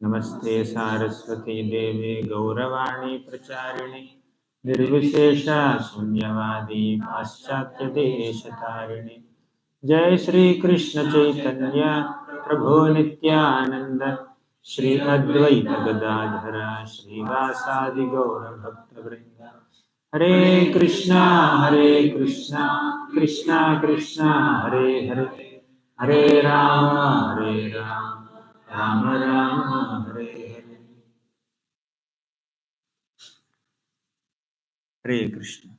Namaste Saraswati Devi Gauravani Pracharini Nirvishesha Sunyavadi Paschatya Deshatharini Jai Shri Krishna Chaitanya Prabhu Nityananda Shri Advaita Gadadhara Shri Vasadi Gaura Bhakta Vrinda Hare Krishna Krishna Krishna Hare Hare Hare Rama Rama Rama Hare Hare. Hare Krishna.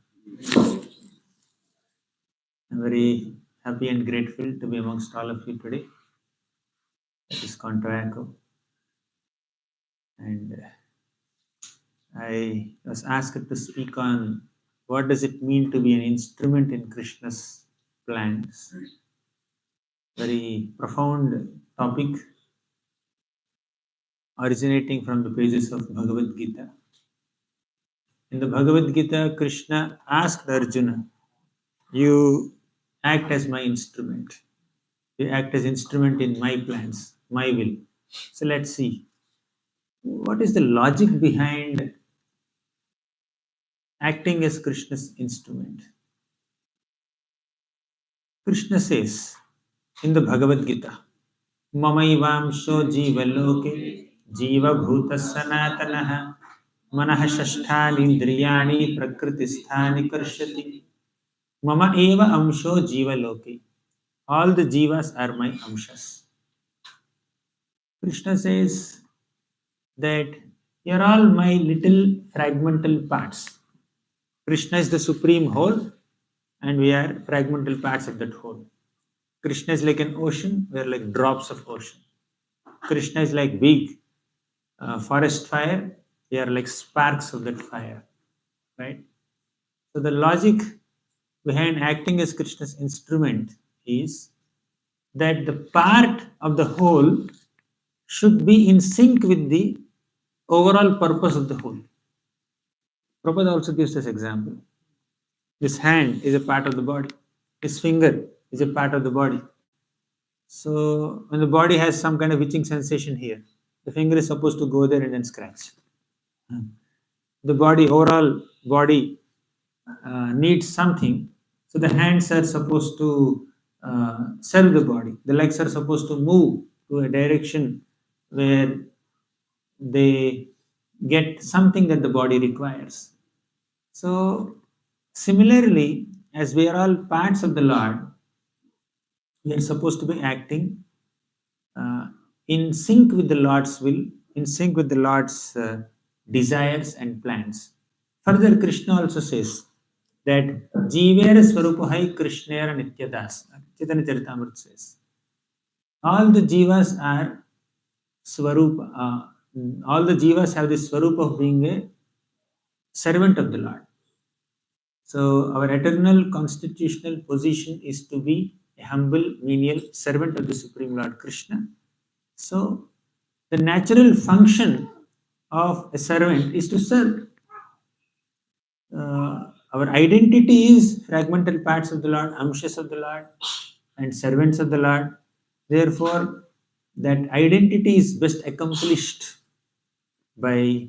I'm very happy and grateful to be amongst all of you today at ISKCON Towaco. And I was asked to speak on what does it mean to be an instrument in Krishna's plans. Very profound topic originating from the pages of Bhagavad Gita. In the Bhagavad Gita, Krishna asked Arjuna, you act as my instrument. You act as instrument in my plans, my will. So let's see. What is the logic behind acting as Krishna's instrument? Krishna says in the Bhagavad Gita, Mamaivamsho jiva loke jiva bhuta sanatanaha manah shasthani indriyani prakritisthani karshati mama eva amsho jiva loke. All the jivas are my amshas. Krishna says that you're all my little fragmental parts. Krishna is the supreme whole, and we are fragmental parts of that whole. Krishna is like an ocean, we are like drops of ocean. Krishna is like big forest fire, we are like sparks of that fire, right? So the logic behind acting as Krishna's instrument is that the part of the whole should be in sync with the overall purpose of the whole. Prabhupada also gives this example. This hand is a part of the body. This finger is a part of the body. So when the body has some kind of itching sensation here, the finger is supposed to go there and then scratch. The body, overall body needs something. So the hands are supposed to serve the body. The legs are supposed to move to a direction where they get something that the body requires. So similarly, as we are all parts of the Lord, we are supposed to be acting in sync with the Lord's will, in sync with the Lord's desires and plans. Further, Krishna also says that Jivera Swarupuhai Krishnera Nityadas. Chaitanya Charitamrita says, all the jivas are Swarupa, all the jivas have the Swarupa of being a servant of the Lord. So our eternal constitutional position is to be a humble, menial servant of the Supreme Lord Krishna. So the natural function of a servant is to serve. Our identity is fragmental parts of the Lord, amshas of the Lord, and servants of the Lord. Therefore, that identity is best accomplished by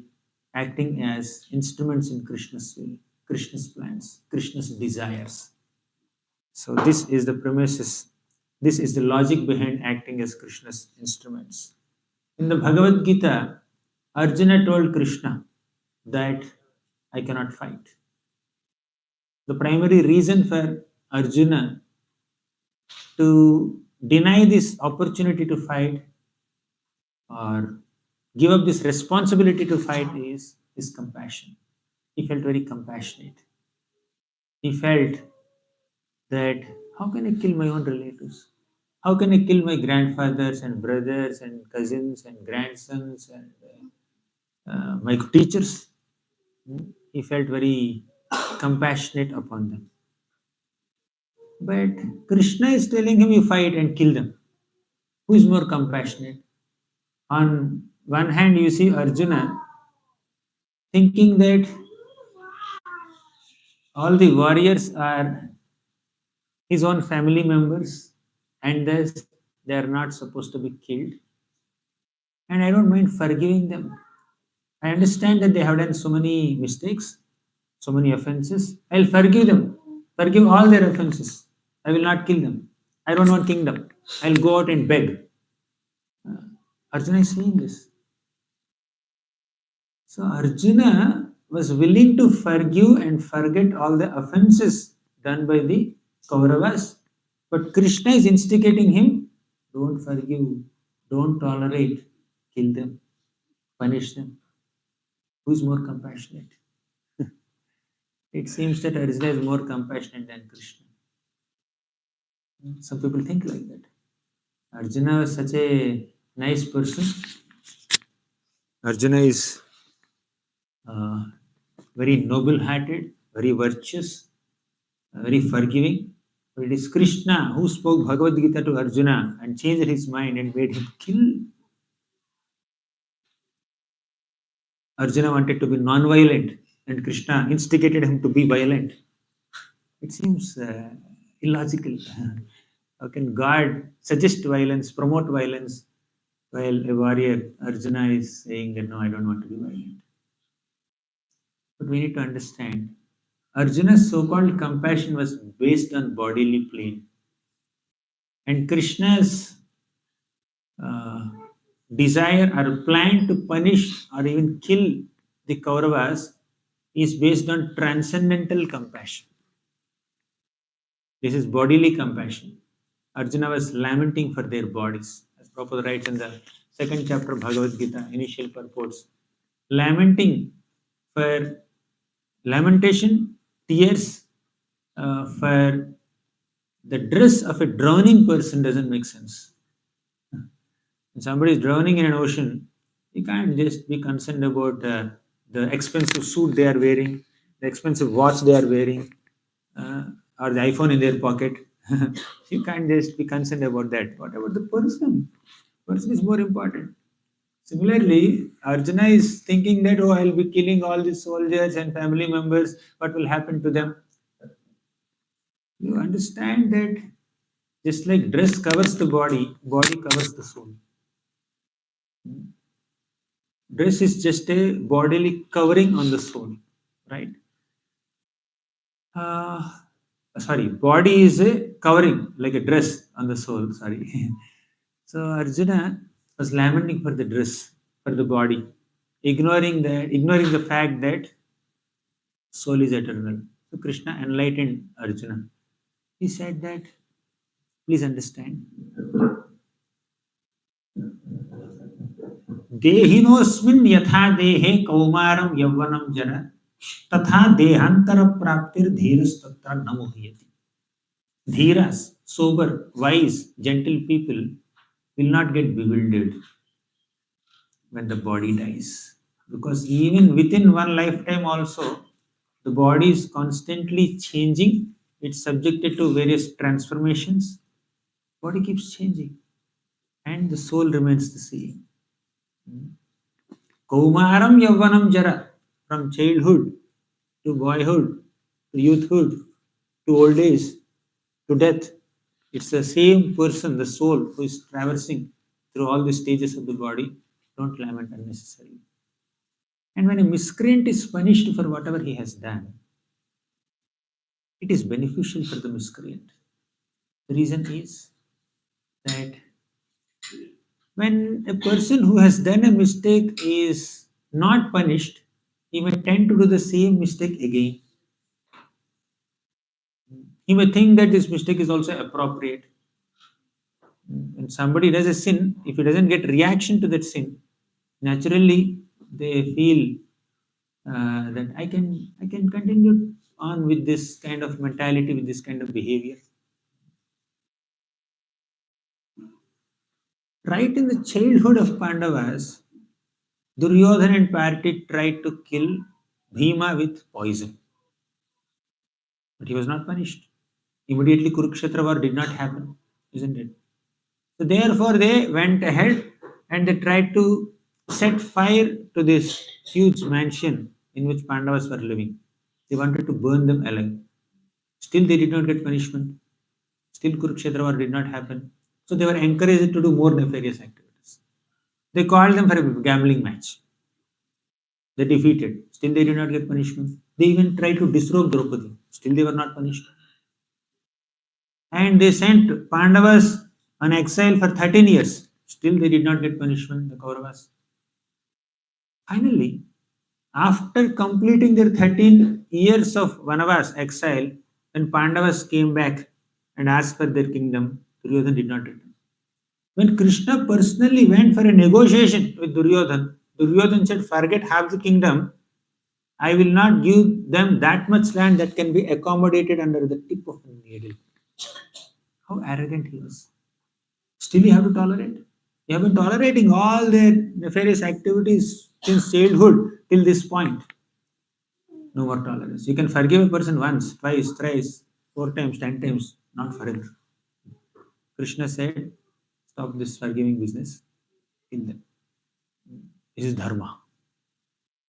acting as instruments in Krishna's will, Krishna's plans, Krishna's desires. So this is the premises. This is the logic behind acting as Krishna's instruments. In the Bhagavad Gita, Arjuna told Krishna that I cannot fight. The primary reason for Arjuna to deny this opportunity to fight or give up this responsibility to fight is his compassion. He felt very compassionate. He felt that how can I kill my own relatives? How can I kill my grandfathers and brothers and cousins and grandsons and my teachers? He felt very compassionate upon them. But Krishna is telling him, you fight and kill them. Who is more compassionate? On one hand, you see Arjuna thinking that all the warriors are his own family members and thus they are not supposed to be killed. and I don't mind forgiving them. I understand that they have done so many mistakes, so many offenses. I'll forgive them, forgive all their offenses. I will not kill them. I don't want kingdom. I'll go out and beg. Arjuna is saying this. So Arjuna was willing to forgive and forget all the offenses done by the Kauravas. But Krishna is instigating him, don't forgive, don't tolerate, kill them, punish them. Who is more compassionate? It seems that Arjuna is more compassionate than Krishna. Some people think like that. Arjuna was such a nice person. Arjuna is very noble-hearted, very virtuous, very forgiving. But it is Krishna who spoke Bhagavad Gita to Arjuna and changed his mind and made him kill. Arjuna wanted to be non-violent and Krishna instigated him to be violent. It seems illogical. How can God suggest violence, promote violence, while a warrior, Arjuna, is saying that no, I don't want to be violent? But we need to understand, Arjuna's so-called compassion was based on bodily plane. And Krishna's desire or plan to punish or even kill the Kauravas is based on transcendental compassion. This is bodily compassion. Arjuna was lamenting for their bodies, as Prabhupada writes in the second chapter of Bhagavad Gita, initial purports. Lamenting for lamentation, tears for the dress of a drowning person doesn't make sense. When somebody is drowning in an ocean, you can't just be concerned about the expensive suit they are wearing, the expensive watch they are wearing, or the iPhone in their pocket. You can't just be concerned about that. What about the person? Person is more important. Similarly, Arjuna is thinking that, oh, I'll be killing all these soldiers and family members. What will happen to them? You understand that just like dress covers the body, body covers the soul. Dress is just a bodily covering on the soul, right? Body is a covering, like a dress on the soul. Sorry. So Arjuna was lamenting for the dress, for the body, ignoring the fact that soul is eternal. So Krishna enlightened Arjuna. He said that, please understand, देहिनोऽस्मिन् यथा देहे कौमारं यौवनं जरा तथा देहांतर प्राप्तिर धीरस्तत्र न मुह्यति. Dhiras, sober, wise, gentle people will not get bewildered when the body dies. Because even within one lifetime also, the body is constantly changing. It's subjected to various transformations. Body keeps changing. And the soul remains the same. Kaumaram yavvanam jara. From childhood to boyhood to youthhood to old age to death. It's the same person, the soul, who is traversing through all the stages of the body. Don't lament unnecessarily. And when a miscreant is punished for whatever he has done, it is beneficial for the miscreant. The reason is that when a person who has done a mistake is not punished, he may tend to do the same mistake again. He may think that this mistake is also appropriate. When somebody does a sin, if he doesn't get reaction to that sin, naturally they feel that I can continue on with this kind of mentality, with this kind of behavior. Right in the childhood of Pandavas, Duryodhana and Party tried to kill Bhima with poison. But he was not punished. Immediately Kurukshetra war did not happen, isn't it? So therefore they went ahead and they tried to set fire to this huge mansion in which Pandavas were living. They wanted to burn them alive. Still they did not get punishment. Still Kurukshetra war did not happen. So they were encouraged to do more nefarious activities. They called them for a gambling match. They defeated. Still, they did not get punishment. They even tried to disrobe Draupadi. Still, they were not punished. And they sent Pandavas on exile for 13 years. Still, they did not get punishment, the Kauravas. Finally, after completing their 13 years of Vanavas exile, when Pandavas came back and asked for their kingdom, Duryodhana did not return. When Krishna personally went for a negotiation with Duryodhana, Duryodhana said, "Forget half the kingdom. I will not give them that much land that can be accommodated under the tip of a needle." How arrogant he was. Still, you have to tolerate. You have been tolerating all their nefarious activities since childhood till this point. No more tolerance. You can forgive a person once, twice, thrice, 4 times, 10 times, not forever. Krishna said, "Stop this forgiving business. Kill them. This is dharma."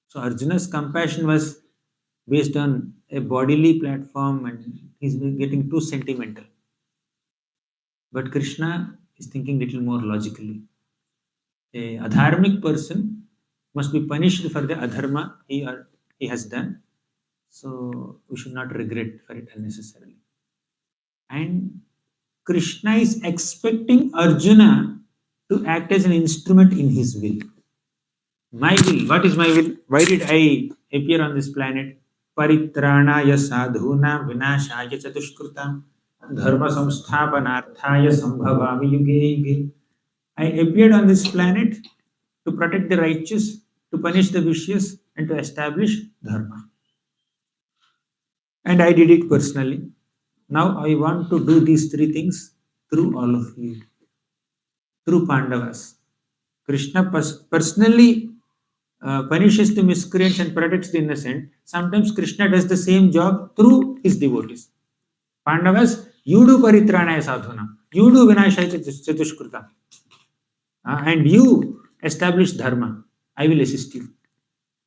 So Arjuna's compassion was based on a bodily platform and he's been getting too sentimental. But Krishna is thinking little more logically. A adharmic person must be punished for the adharma he has done. So we should not regret for it unnecessarily. And Krishna is expecting Arjuna to act as an instrument in his will. My will. What is my will? Why did I appear on this planet? Paritranaya sadhuna vinashaya chatushkrutam dharma samsthapanarthaya sambhavami yuge yuge. I appeared on this planet to protect the righteous, to punish the vicious, and to establish dharma. And I did it personally. Now I want to do these three things through all of you, through Pandavas. Krishna personally punishes the miscreants and protects the innocent. Sometimes Krishna does the same job through his devotees. Pandavas, you do paritranaya sadhuna, you do vinashaya chatushkruta, and you establish dharma. I will assist you.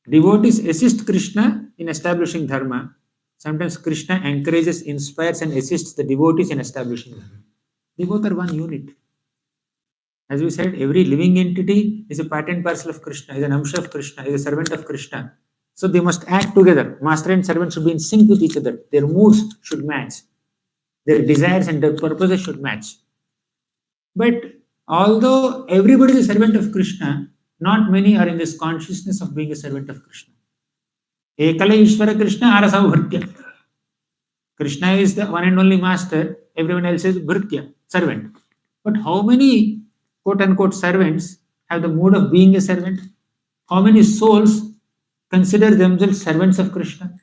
Devotees assist Krishna in establishing dharma. Sometimes Krishna encourages, inspires, and assists the devotees in establishing dharma. They both are one unit. As we said, every living entity is a part and parcel of Krishna, is an amsha of Krishna, is a servant of Krishna. So they must act together. Master and servant should be in sync with each other. Their moods should match. Their desires and their purposes should match. But although everybody is a servant of Krishna, not many are in this consciousness of being a servant of Krishna. Ekala Ishvara Krishna Arasau Bhartya. Krishna is the one and only master, everyone else is Bhartya, servant. But how many quote unquote servants have the mood of being a servant? How many souls consider themselves servants of Krishna?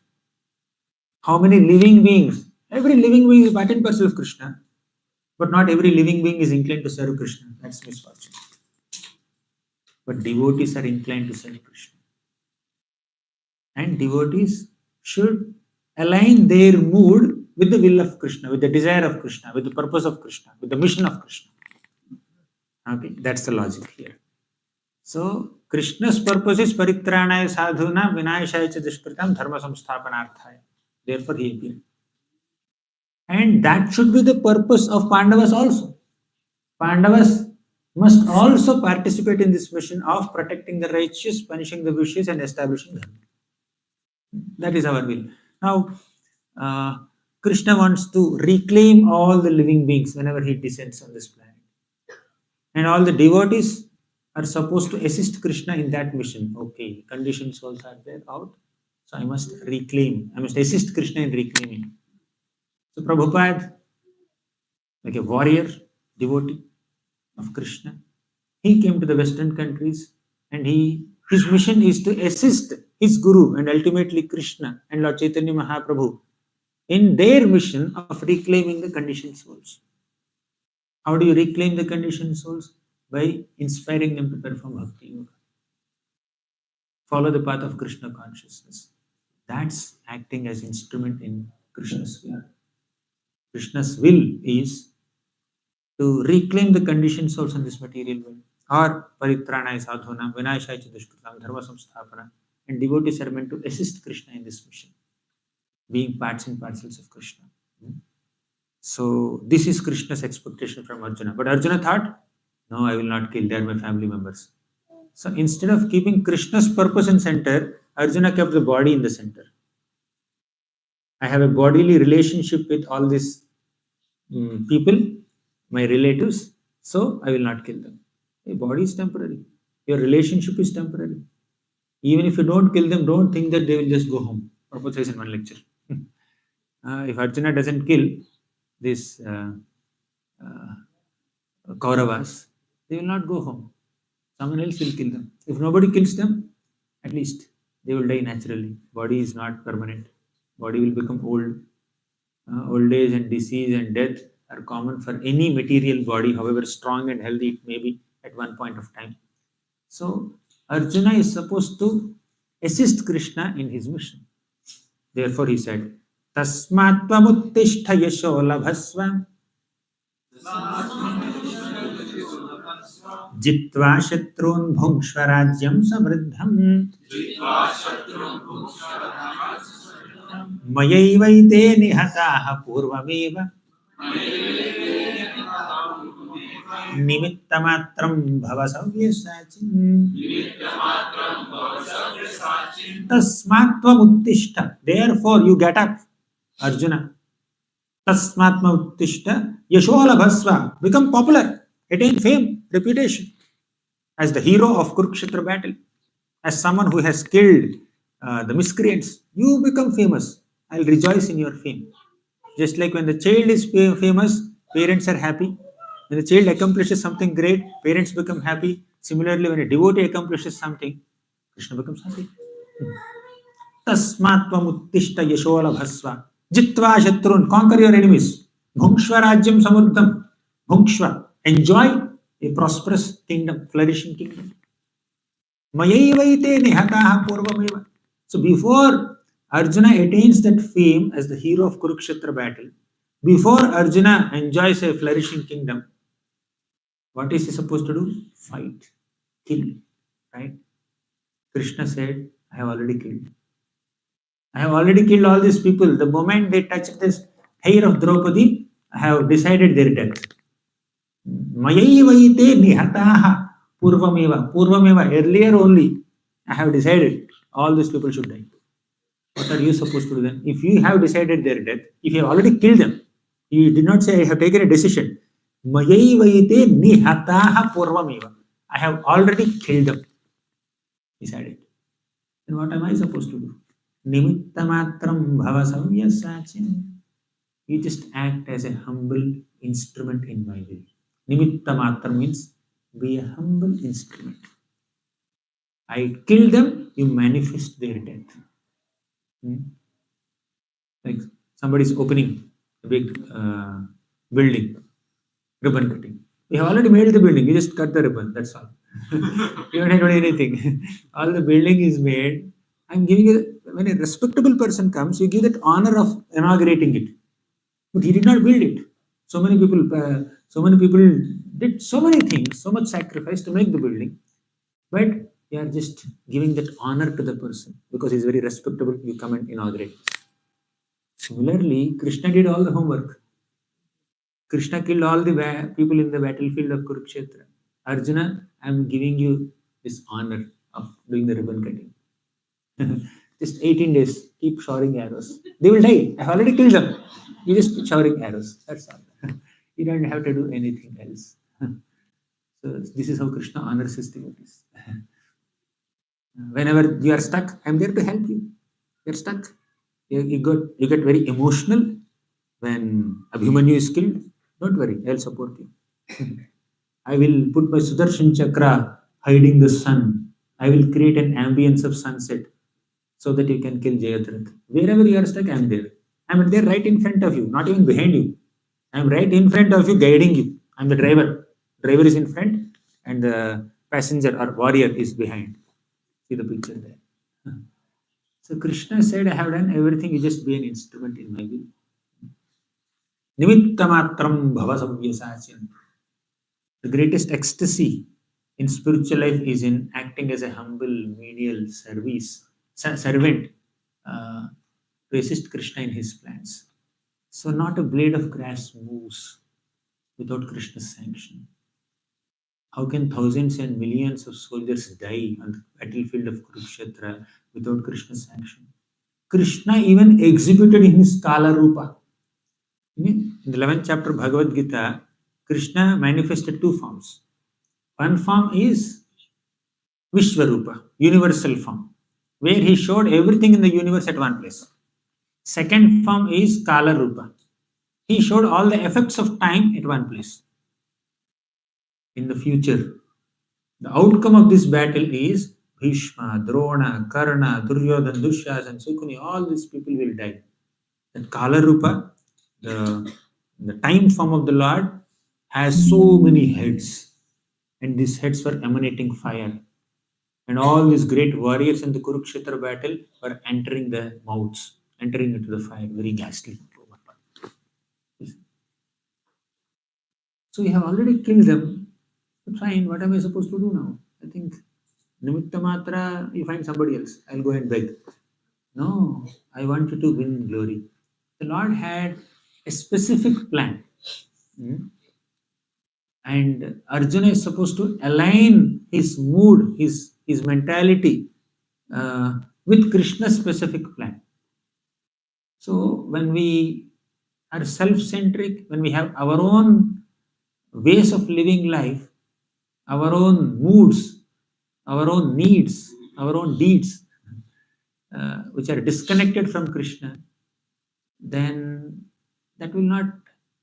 How many living beings? Every living being is part and parcel of Krishna, but not every living being is inclined to serve Krishna. That's misfortune. But devotees are inclined to serve Krishna. And devotees should align their mood with the will of Krishna, with the desire of Krishna, with the purpose of Krishna, with the mission of Krishna. Okay, that's the logic here. So, Krishna's purpose is paritranaya sadhuna vinayashaya chatushkritam dharma samsthapanarthaya. Therefore, he appeared. And that should be the purpose of Pandavas also. Pandavas must also participate in this mission of protecting the righteous, punishing the vicious, and establishing dharma. That is our will. Now, Krishna wants to reclaim all the living beings whenever he descends on this planet. And all the devotees are supposed to assist Krishna in that mission. Okay, conditioned souls are there out. So I must assist Krishna in reclaiming. So Prabhupada, like a warrior, devotee of Krishna, he came to the Western countries and his mission is to assist his Guru and ultimately Krishna and Lord Chaitanya Mahaprabhu in their mission of reclaiming the conditioned souls. How do you reclaim the conditioned souls? By inspiring them to perform Bhakti Yoga. Follow the path of Krishna consciousness. That's acting as instrument in Krishna's will. Krishna's will is to reclaim the conditioned souls in this material world. Or paritranaya sadhuna, vinayashaya chatushkritam, dharma samsthapana. And devotees are meant to assist Krishna in this mission, being parts and parcels of Krishna. So this is Krishna's expectation from Arjuna. But Arjuna thought, no, I will not kill. They are my family members. So instead of keeping Krishna's purpose in center, Arjuna kept the body in the center. I have a bodily relationship with all these people, my relatives, so I will not kill them. Your body is temporary. Your relationship is temporary. Even if you don't kill them, don't think that they will just go home. Prabhupada says in one lecture. If Arjuna doesn't kill these Kauravas, they will not go home. Someone else will kill them. If nobody kills them, at least they will die naturally. Body is not permanent. Body will become old. Old age and disease and death are common for any material body, however strong and healthy it may be at one point of time. So Arjuna is supposed to assist Krishna in his mission. Therefore he said, Tasmat tvamuttishta yasho labhasva jitva shatrun bhungshva rajyam samriddham mayaivaite nihataha purvameva nimittamatram bhavasavyasachin tasmatvam uttishta. Therefore you get up, Arjuna. Tasmatma uttishta yashola bhasva. Become popular, attain fame, reputation as the hero of Kurukshetra battle, as someone who has killed the miscreants. You become famous. I'll rejoice in your fame. Just like when the child is famous, parents are happy. When the child accomplishes something great, parents become happy. Similarly, when a devotee accomplishes something, Krishna becomes happy. Tasmatvam uttishta yashola bhasva. Jitva shatrun. Conquer your enemies. Bhungshva rajyam samurdham. Bhungshva. Enjoy a prosperous kingdom, flourishing kingdom. Mayaivaite nihataha purvameva. So before Arjuna attains that fame as the hero of Kurukshetra battle, before Arjuna enjoys a flourishing kingdom, what is he supposed to do? Fight, kill, right? Krishna said, I have already killed. I have already killed all these people. The moment they touch this hair of Draupadi, I have decided their death. Mayaivaite nihataha purvameva. Purvameva, earlier only, I have decided all these people should die. What are you supposed to do then? If you have decided their death, if you have already killed them, you did not say, I have taken a decision. Mayaivaite nihataha purvameva. I have already killed them. Decided. Then what am I supposed to do? Nimittamatram bhavasavyasachin. You just act as a humble instrument in my will. Nimittamatram means be a humble instrument. I kill them, you manifest their death. Like somebody is opening a big building, ribbon cutting. You have already made the building, you just cut the ribbon, that's all. You don't have to do anything. All the building is made. I'm giving you, when a respectable person comes, you give that honor of inaugurating it. But he did not build it. So many people did so many things, so much sacrifice to make the building. But you are just giving that honor to the person because he's very respectable. You come and inaugurate. Similarly, Krishna did all the homework. Krishna killed all the people in the battlefield of Kurukshetra. Arjuna, I'm giving you this honor of doing the ribbon cutting. Just 18 days, keep showering arrows. They will die. I've already killed them. You just keep showering arrows. That's all. You don't have to do anything else. So this is how Krishna honors his devotees. Whenever you are stuck, I'm there to help you. You're stuck. You get very emotional when Abhimanyu is killed. Don't worry, I'll support you. I will put my Sudarshan Chakra hiding the sun. I will create an ambience of sunset so that you can kill Jayadratha. Wherever you are stuck, I'm there. I'm there right in front of you, not even behind you. I'm right in front of you, guiding you. I'm the driver. Driver is in front and the passenger or warrior is behind. See the picture there. So Krishna said, I have done everything, you just be an instrument in my will. Nimittamatram bhavasavyasachin. The greatest ecstasy in spiritual life is in acting as a humble, menial servant to assist Krishna in his plans. So not a blade of grass moves without Krishna's sanction. How can thousands and millions of soldiers die on the battlefield of Kurukshetra without Krishna's sanction? Krishna even exhibited in his Kala Rupa. In the 11th chapter of Bhagavad Gita, Krishna manifested two forms. One form is Vishwarupa, universal form, where he showed everything in the universe at one place. Second form is Kala Rupa. He showed all the effects of time at one place. In the future, the outcome of this battle is Bhishma, Drona, Karna, Duryodhana, Dushyasan, Sukuni, all these people will die. That Kala Rupa, the time form of the Lord, has so many heads, and these heads were emanating fire. And all these great warriors in the Kurukshetra battle were entering the mouths, entering into the fire, very ghastly. So we have already killed them. Fine, what am I supposed to do now? I think Nimitta Matra, you find somebody else. I'll go and beg. No, I want you to win glory. The Lord had a specific plan. Hmm? And Arjuna is supposed to align his mood, his mentality with Krishna's specific plan. So when we are self-centric, when we have our own ways of living life, our own moods, our own needs, our own deeds, which are disconnected from Krishna, then that will not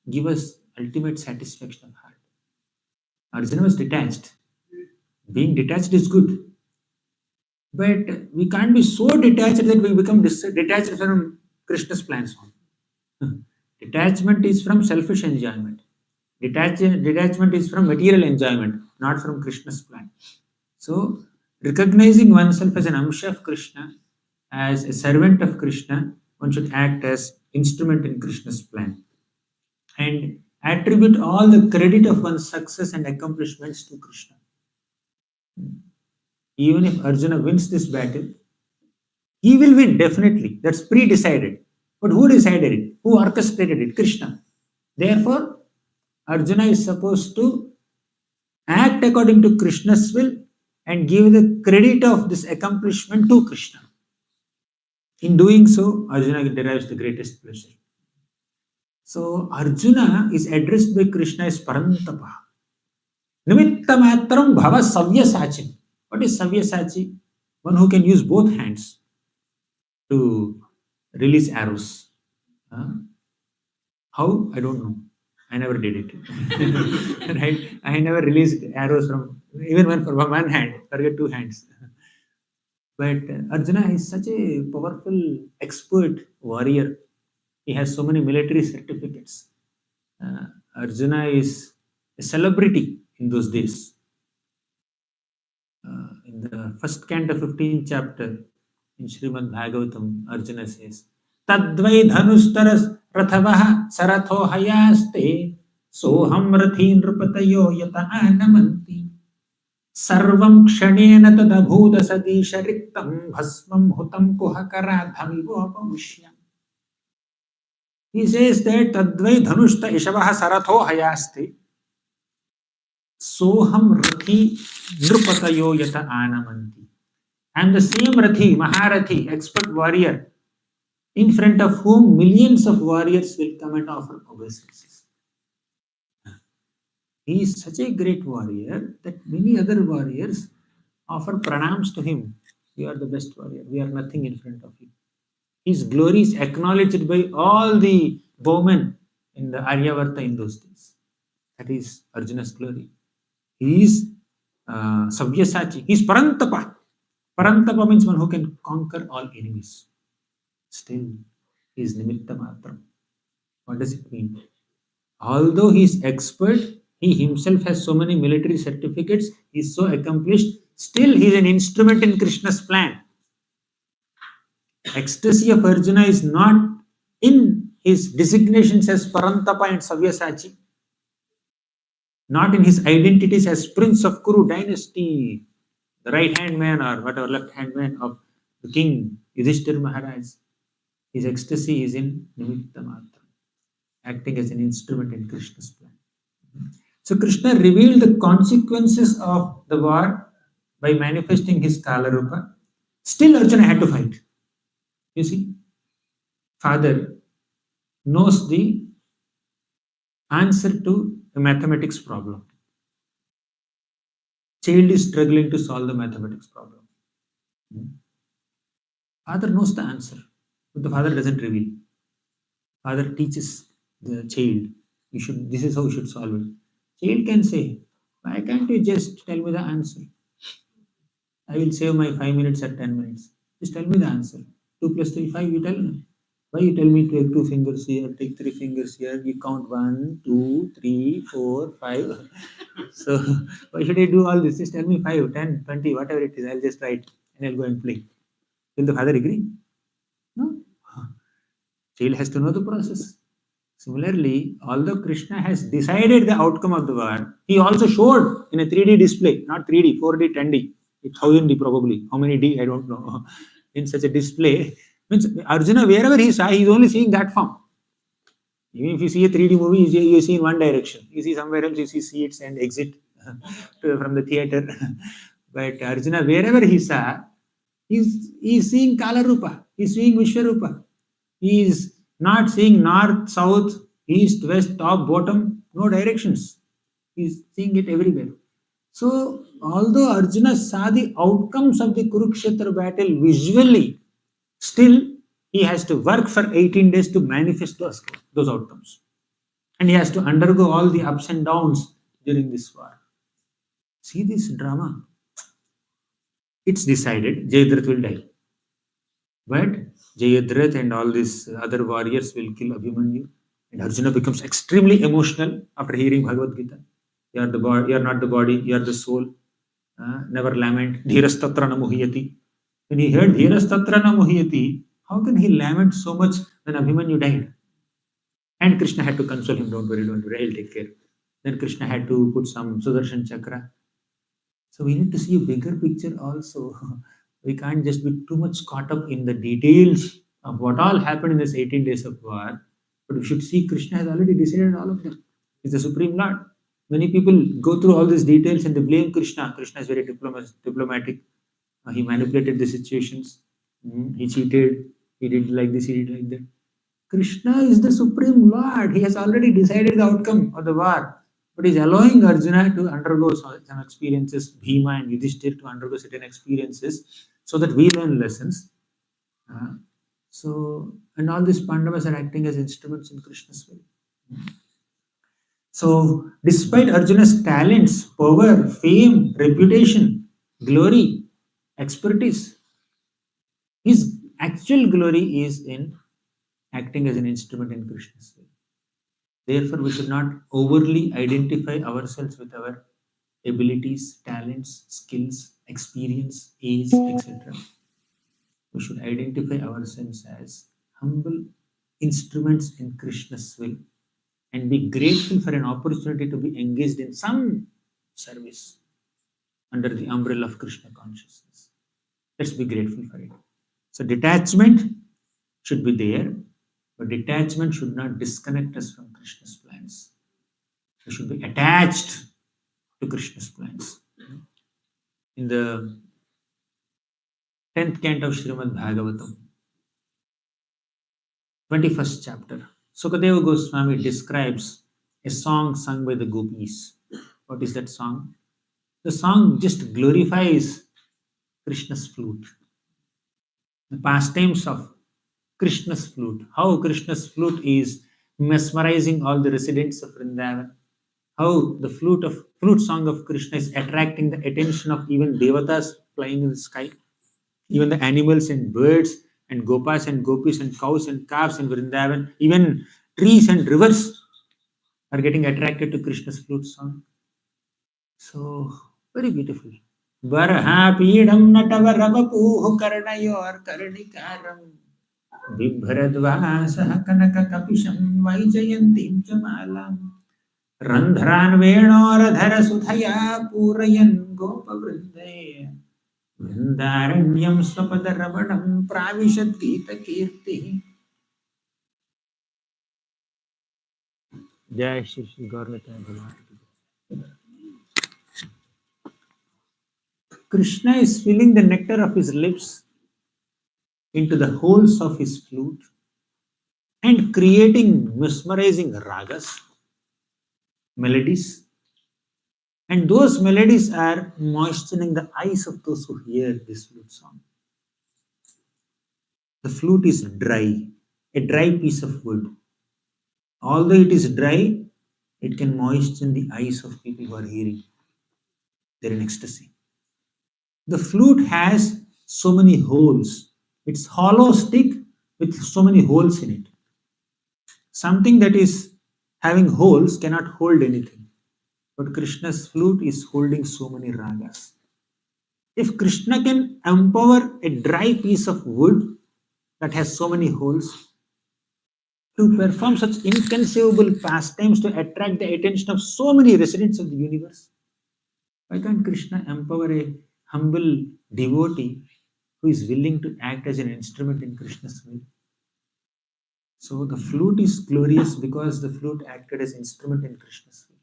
give us ultimate satisfaction of heart. Arjuna was detached. Being detached is good. But we can't be so detached that we become detached from Krishna's plans. Detachment is from selfish enjoyment. Detachment is from material enjoyment, not from Krishna's plan. So, recognizing oneself as an Amsha of Krishna, as a servant of Krishna, one should act as instrument in Krishna's plan and attribute all the credit of one's success and accomplishments to Krishna. Even if Arjuna wins this battle, he will win definitely. That's pre-decided. But who decided it? Who orchestrated it? Krishna. Therefore, Arjuna is supposed to act according to Krishna's will and give the credit of this accomplishment to Krishna. In doing so, Arjuna derives the greatest pleasure. So, Arjuna is addressed by Krishna as Parantapa. Nimitta matram bhava savyasachi. What is savyasachi? One who can use both hands to release arrows. How? I don't know. I never did it. Right? I never released arrows from even one for one hand, forget two hands. But Arjuna is such a powerful, expert warrior. He has so many military certificates. Arjuna is a celebrity in those days. In the first canto, 15th chapter, in Srimad Bhagavatam, Arjuna says, Tadvai dhanustaras rathavaha saratho hayaste soham rathi nrupatayo yata anamanti sarvam kshanena tadabhuda sadisha riktam bhasmam hutam kuhakara dhamivo pamushyam. He says that Tadvai dhanushta ishavaha saratho hayaste soham rathi nrupatayo yata anamanti. I am the same Rathi, Maharathi, expert warrior, in front of whom millions of warriors will come and offer obeisances. He is such a great warrior that many other warriors offer pranams to him. You are the best warrior. We are nothing in front of you. His glory is acknowledged by all the bowmen in the Aryavarta in those days. That is Arjuna's glory. He is Savyasachi. He is Parantapa. Parantapa means one who can conquer all enemies. Still, he is Nimitta Matram. What does it mean? Although he is expert, he himself has so many military certificates, he is so accomplished, still he is an instrument in Krishna's plan. Ecstasy of Arjuna is not in his designations as Parantapa and Savyasachi, not in his identities as Prince of Kuru dynasty, the right hand man or whatever left hand man of the king Yudhishthir Maharaj. His ecstasy is in Nimitta Matra, acting as an instrument in Krishna's plan. So Krishna revealed the consequences of the war by manifesting his Kala Rupa. Still Arjuna had to fight. You see, father knows the answer to a mathematics problem. Child is struggling to solve the mathematics problem. Father knows the answer, but the father doesn't reveal. Father teaches the child, you should, this is how you should solve it. Child can say, why can't you just tell me the answer? I will save my 5 minutes or 10 minutes. Just tell me the answer. 2 plus 3, 5, you tell me. Why you tell me to take 2 fingers here, take 3 fingers here, you count 1, 2, 3, 4, 5. So why should I do all this? Just tell me 5, 10, 20, whatever it is. I'll just write and I'll go and play. Will the father agree? No. Child has to know the process. Similarly, although Krishna has decided the outcome of the war, he also showed in a 3D display, not 3D, 4D, 10D, 1000D probably. How many D? I don't know. In such a display, means Arjuna, wherever he saw, he's only seeing that form. Even if you see a 3D movie, you see in one direction. You see somewhere else, you see seats and exit from the theater. But Arjuna, wherever he saw, he's seeing Kala Rupa, he's seeing Vishwarupa. He is not seeing north, south, east, west, top, bottom, no directions. He is seeing it everywhere. So, although Arjuna saw the outcomes of the Kurukshetra battle visually, still he has to work for 18 days to manifest those outcomes. And he has to undergo all the ups and downs during this war. See this drama. It's decided Jayadratha will die. But Jayadratha and all these other warriors will kill Abhimanyu. And Arjuna becomes extremely emotional after hearing Bhagavad Gita. You are the body, you are not the body, you are the soul. Never lament. Dhirastatra na muhyati. When he heard Dhirastatra na muhyati, how can he lament so much when Abhimanyu died? And Krishna had to console him, don't worry, I'll take care. Then Krishna had to put some Sudarshan Chakra. So we need to see a bigger picture also. We can't just be too much caught up in the details of what all happened in this 18 days of war. But we should see Krishna has already decided all of them. He's the Supreme Lord. Many people go through all these details and they blame Krishna. Krishna is very diplomatic. He manipulated the situations. He cheated. He did like this, he did like that. Krishna is the Supreme Lord. He has already decided the outcome of the war. But he's allowing Arjuna to undergo some experiences, Bhima and Yudhishthir to undergo certain experiences, so that we learn lessons. And all these Pandavas are acting as instruments in Krishna's will. So, despite Arjuna's talents, power, fame, reputation, glory, expertise, his actual glory is in acting as an instrument in Krishna's will. Therefore, we should not overly identify ourselves with our abilities, talents, skills, experience, age, etc. We should identify ourselves as humble instruments in Krishna's will and be grateful for an opportunity to be engaged in some service under the umbrella of Krishna consciousness. Let's be grateful for it. So, detachment should be there, but detachment should not disconnect us from Krishna's plans. We should be attached to Krishna's plans. In the 10th canto of Srimad Bhagavatam, 21st chapter, Sukadeva Goswami describes a song sung by the gopis. What is that song? The song just glorifies Krishna's flute. The pastimes of Krishna's flute. How Krishna's flute is mesmerizing all the residents of Vrindavan. How the flute song of Krishna is attracting the attention of even devatas flying in the sky. Even the animals and birds and gopas and gopis and cows and calves in Vrindavan, even trees and rivers are getting attracted to Krishna's flute song. So, very beautiful. Varhapidam natavarabapuh karnayor karnikaram Bibharadvasah kanaka kapisham vaijayantim chamalam Randhran venoradhara sudhaya purayan gopavrinde Vrindaranyam swapadaravanam pravishat gita kirti. Jai Shri Gauranga Darshan. Krishna is filling the nectar of his lips into the holes of his flute and creating mesmerizing ragas, melodies, and those melodies are moistening the eyes of those who hear this flute song. The flute is dry, a dry piece of wood. Although it is dry, it can moisten the eyes of people who are hearing. They're in ecstasy. The flute has so many holes. It's hollow stick with so many holes in it. Something that is having holes cannot hold anything. But Krishna's flute is holding so many ragas. If Krishna can empower a dry piece of wood that has so many holes to perform such inconceivable pastimes to attract the attention of so many residents of the universe, why can't Krishna empower a humble devotee who is willing to act as an instrument in Krishna's will? So the flute is glorious because the flute acted as instrument in Krishna's will.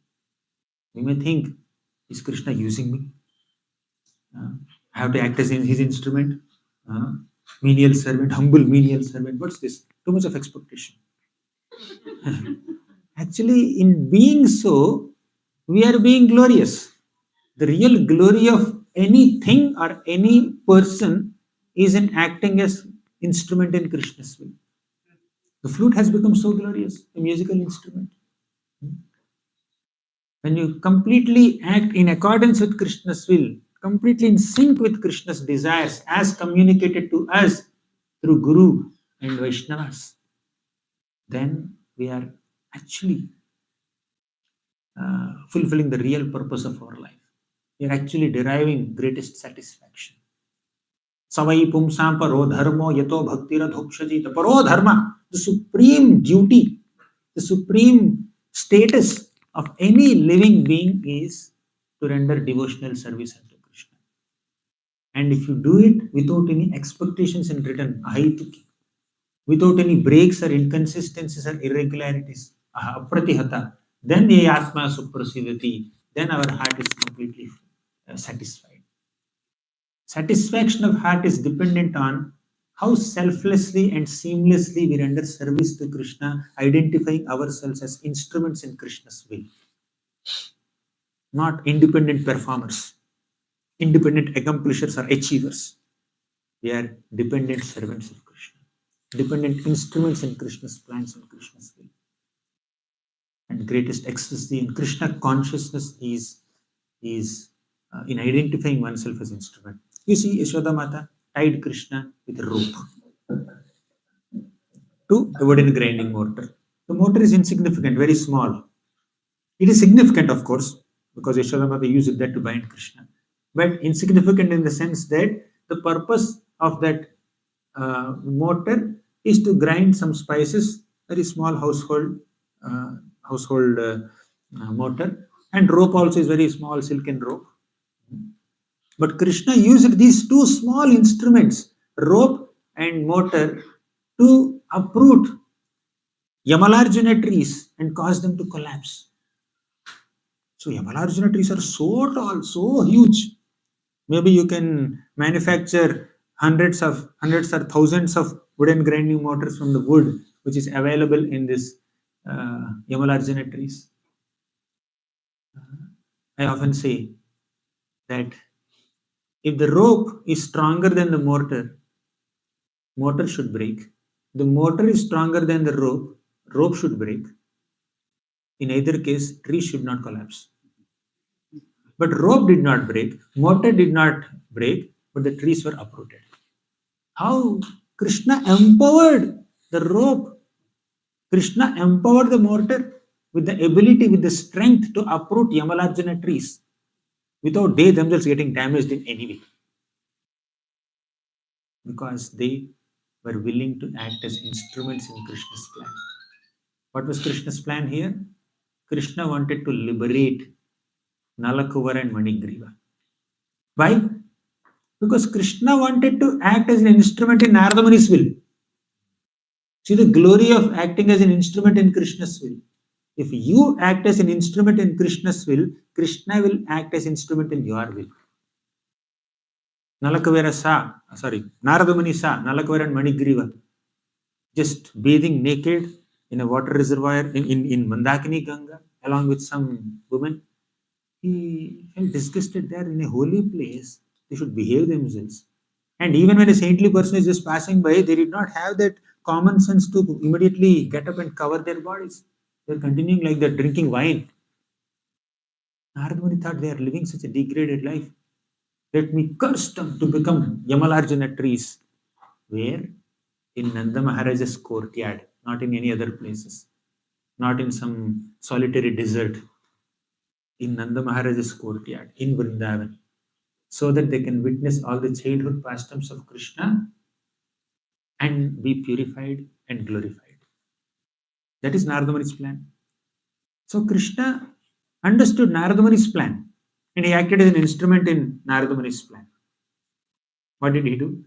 We may think, is Krishna using me? I have to act as his instrument. Menial servant, humble menial servant. What's this? Too much of expectation. Actually, in being so, we are being glorious. The real glory of anything or any person is in acting as instrument in Krishna's will. The flute has become so glorious, a musical instrument. When you completely act in accordance with Krishna's will, completely in sync with Krishna's desires as communicated to us through Guru and Vaishnavas, then we are actually fulfilling the real purpose of our life. We are actually deriving greatest satisfaction. Savai pumsam paro dharmo yato bhaktira dhokshaji. The paro dharma, the supreme duty, the supreme status of any living being is to render devotional service unto Krishna. And if you do it without any expectations in return, ahituki, without any breaks or inconsistencies or irregularities, apratihata, then ye atma suprasidati, then our heart is completely satisfied. Satisfaction of heart is dependent on how selflessly and seamlessly we render service to Krishna, identifying ourselves as instruments in Krishna's will, not independent performers, independent accomplishers or achievers. We are dependent servants of Krishna, dependent instruments in Krishna's plans and Krishna's will. And greatest ecstasy in Krishna consciousness is in identifying oneself as instrument. You see, Yashoda Mata tied Krishna with a rope to a wooden grinding mortar. The mortar is insignificant, very small. It is significant, of course, because Yashoda Mata used that to bind Krishna, but insignificant in the sense that the purpose of that mortar is to grind some spices, very small household mortar, and rope also is very small silken rope. But Krishna used these two small instruments, rope and mortar, to uproot Yamalarjuna trees and cause them to collapse. So Yamalarjuna trees are so tall, so huge. Maybe you can manufacture hundreds or thousands of wooden grinding mortars from the wood which is available in this Yamalarjuna trees. I often say that if the rope is stronger than the mortar, mortar should break. The mortar is stronger than the rope, rope should break. In either case, tree should not collapse. But rope did not break, mortar did not break, but the trees were uprooted. How Krishna empowered the rope, Krishna empowered the mortar with the ability, with the strength to uproot Yamalarjuna trees without they themselves getting damaged in any way. Because they were willing to act as instruments in Krishna's plan. What was Krishna's plan here? Krishna wanted to liberate Nalakuvara and Manigriva. Why? Because Krishna wanted to act as an instrument in Narada Muni's will. See the glory of acting as an instrument in Krishna's will. If you act as an instrument in Krishna's will, Krishna will act as instrument in your will. Narada Muni saw Nalakavera and Manigriva just bathing naked in a water reservoir in Mandakini Ganga along with some women. He felt disgusted there in a holy place. They should behave themselves. And even when a saintly person is just passing by, they did not have that common sense to immediately get up and cover their bodies. They're continuing like they're drinking wine. Narada Muni thought they are living such a degraded life. Let me curse them to become Yamalarjuna trees. Where? In Nanda Maharaja's courtyard, not in any other places, not in some solitary desert. In Nanda Maharaja's courtyard, in Vrindavan, so that they can witness all the childhood pastimes of Krishna and be purified and glorified. That is Narada Muni's plan. So Krishna understood Narada Muni's plan and he acted as an instrument in Narada Muni's plan. What did he do?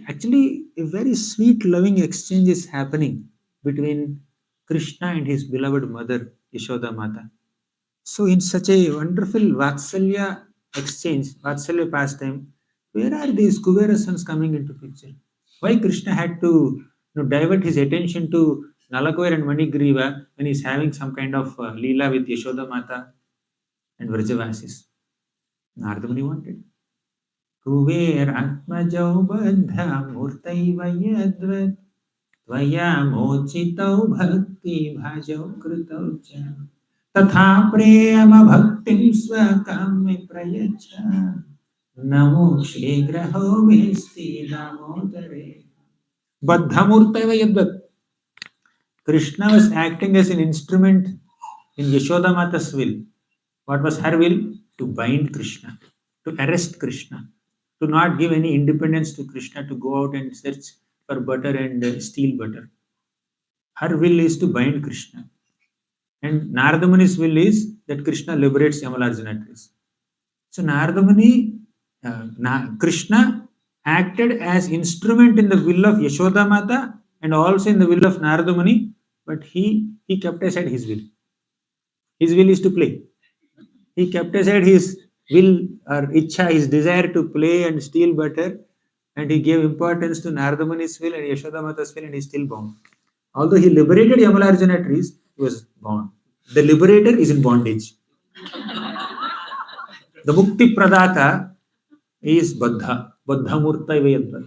Actually, a very sweet, loving exchange is happening between Krishna and his beloved mother, Yashoda Mata. So, in such a wonderful Vatsalya exchange, Vatsalya pastime, where are these Kuvera sons coming into picture? Why Krishna had to divert his attention to Nalakover and Manigriva when he's having some kind of Leela with Yashoda Mata and Vrajavasis? Narada Muni wanted. Kuver Atmajau Badha Murtaiva Yadvat Tvaya Mochitau Bhakti Bhajau Krutau Cha Tatha Prema Bhaktim Swakame Prayacha Namo Shegraho Vesti Damodare Baddhamurtaiva Yadvat. Krishna was acting as an instrument in Yashoda Mata's will. What was her will? To bind Krishna, to arrest Krishna, to not give any independence to Krishna to go out and search for butter and steal butter. Her will is to bind Krishna. And Narada Muni's will is that Krishna liberates Yamalarjuna trees. So Narada Muni, Krishna acted as instrument in the will of Yashoda Mata and also in the will of Narada Muni, but he kept aside his will. His will is to play. He kept aside his will or ichha, his desire to play and steal butter, and he gave importance to Narada Muni's will and Yashoda Mata's will, and he is still bound. Although he liberated Yamalarjuna trees, he was bound. The liberator is in bondage. The Mukti Pradata is Baddha. Baddhamurta Vayadva.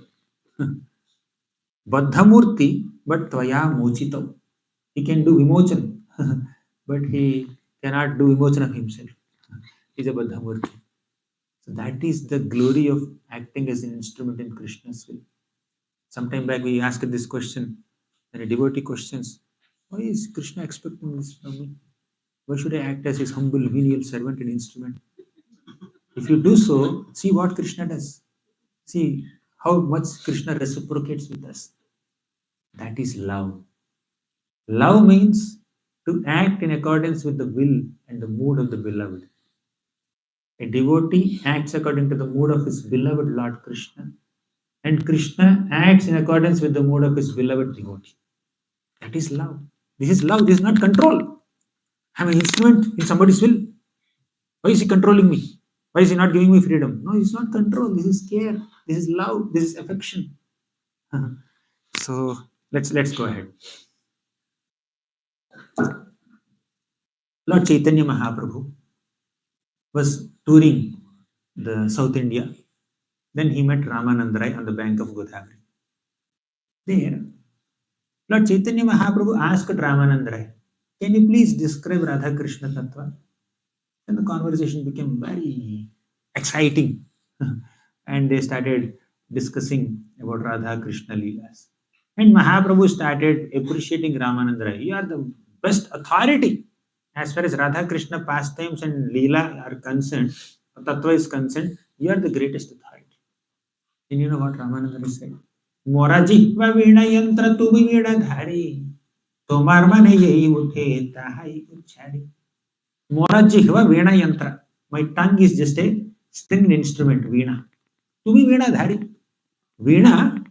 Baddhamurti, but Tvaya Mochitav. He can do Vimochan, but he cannot do Vimochan of himself. He is a Baddhamurti. So that is the glory of acting as an instrument in Krishna's will. Sometime back we asked this question, and a devotee questions, why is Krishna expecting this from me? Why should I act as his humble, menial servant and instrument? If you do so, see what Krishna does. See how much Krishna reciprocates with us. That is love. Love means to act in accordance with the will and the mood of the beloved. A devotee acts according to the mood of his beloved Lord Krishna, and Krishna acts in accordance with the mood of his beloved devotee. That is love. This is love. This is not control. I'm an instrument in somebody's will. Why is he controlling me? Why is he not giving me freedom? No, it's not control. This is care. This is love. This is affection. So let's go ahead. Lord Chaitanya Mahaprabhu was touring the South India. Then he met Ramananda Rai on the bank of Godavari. There, Lord Chaitanya Mahaprabhu asked Ramananda Rai, can you please describe Radha Krishna Tattva? And the conversation became very exciting. And they started discussing about Radha Krishna Leelas. And Mahaprabhu started appreciating Ramananda Rai. You are the best authority as far as Radha Krishna pastimes and Leela are concerned, Tattva is concerned. You are the greatest authority. And you know what Ramananda Rai said? Mora jihva veena yantra tu bhi veena dhari. Tomar mane yehi uthe tahai uchhari. Mora jihva veena yantra. My tongue is just a stringed instrument, veena. Tu bhi veena dhari. Veena,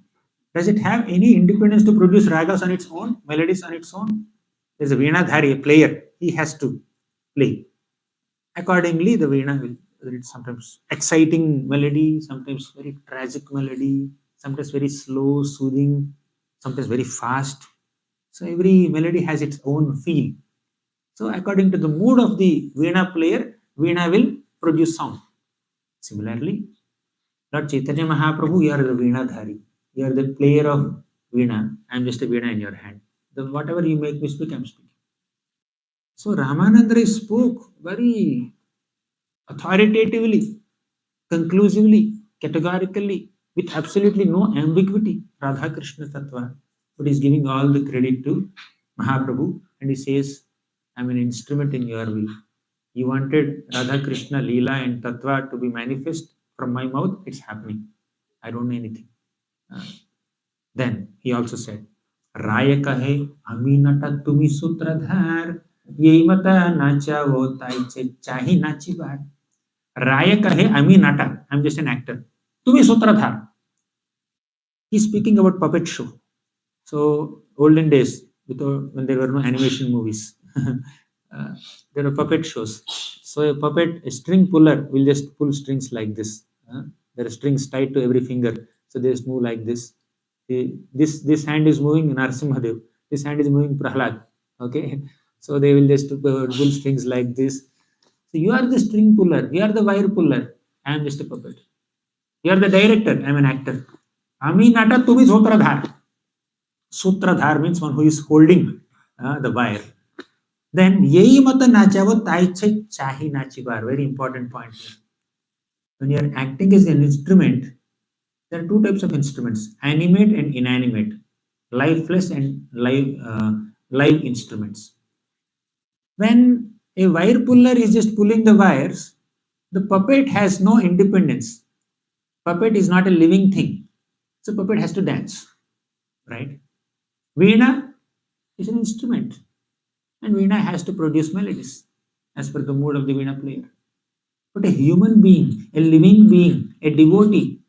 does it have any independence to produce ragas on its own, melodies on its own? There's a veena dhari, a player. he has to play. Accordingly, the veena will, whether it's sometimes exciting melody, sometimes very tragic melody, sometimes very slow, soothing, sometimes very fast. So every melody has its own feel. So according to the mood of the veena player, veena will produce sound. Similarly, Lord Chaitanya Mahaprabhu, you are the veena dhari. You are the player of veena. I am just a veena in your hand. Whatever you make me speak, I am speaking. So Ramananda spoke very authoritatively, conclusively, categorically, with absolutely no ambiguity, Radha Krishna Tattva, but is giving all the credit to Mahaprabhu, and he says, I'm an instrument in your will. You wanted Radha Krishna, Leela, and Tattva to be manifest from my mouth, it's happening. I don't know anything. Then he also said, Raya kahe, Aminata tumi sutradhar, ye mata nacha wo taiche chahi nachi bar. Raya kahe, Ami Nata. I'm just an actor. Tumi Sutradhar. He's speaking about puppet show. So olden days, when there were no animation movies, there are puppet shows. So a string puller will just pull strings like this. There are strings tied to every finger, so they just move like this. This hand is moving Narasimhadev. This hand is moving Prahlad. Okay, so they will just pull strings like this. So you are the string puller, you are the wire puller. I am just a puppet. You are the director, I am an actor. Ami nata tumi sutradhar. Sutradhar means one who is holding the wire. Then yehi mata nachavo taiche chahi nachibar. Very important point here. When you are acting as an instrument, there are two types of instruments: animate and inanimate, lifeless and live instruments. When a wire puller is just pulling the wires, the puppet has no independence. Puppet is not a living thing. So puppet has to dance, right? Veena is an instrument, and Veena has to produce melodies as per the mood of the Veena player. But a human being, a living being, a devotee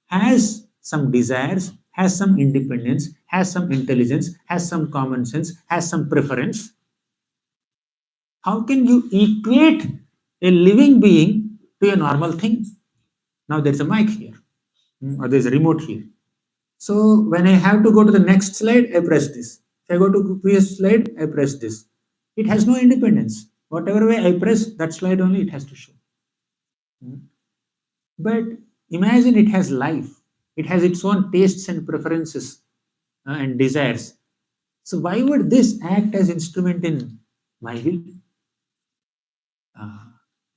has some desires, has some independence, has some intelligence, has some common sense, has some preference. How can you equate a living being to a normal thing? Now there's a mic here, or there's a remote here. So when I have to go to the next slide, I press this. If I go to previous slide, I press this. It has no independence. Whatever way I press, that slide only it has to show. But imagine it has life. It has its own tastes and preferences and desires. So why would this act as instrument in my will?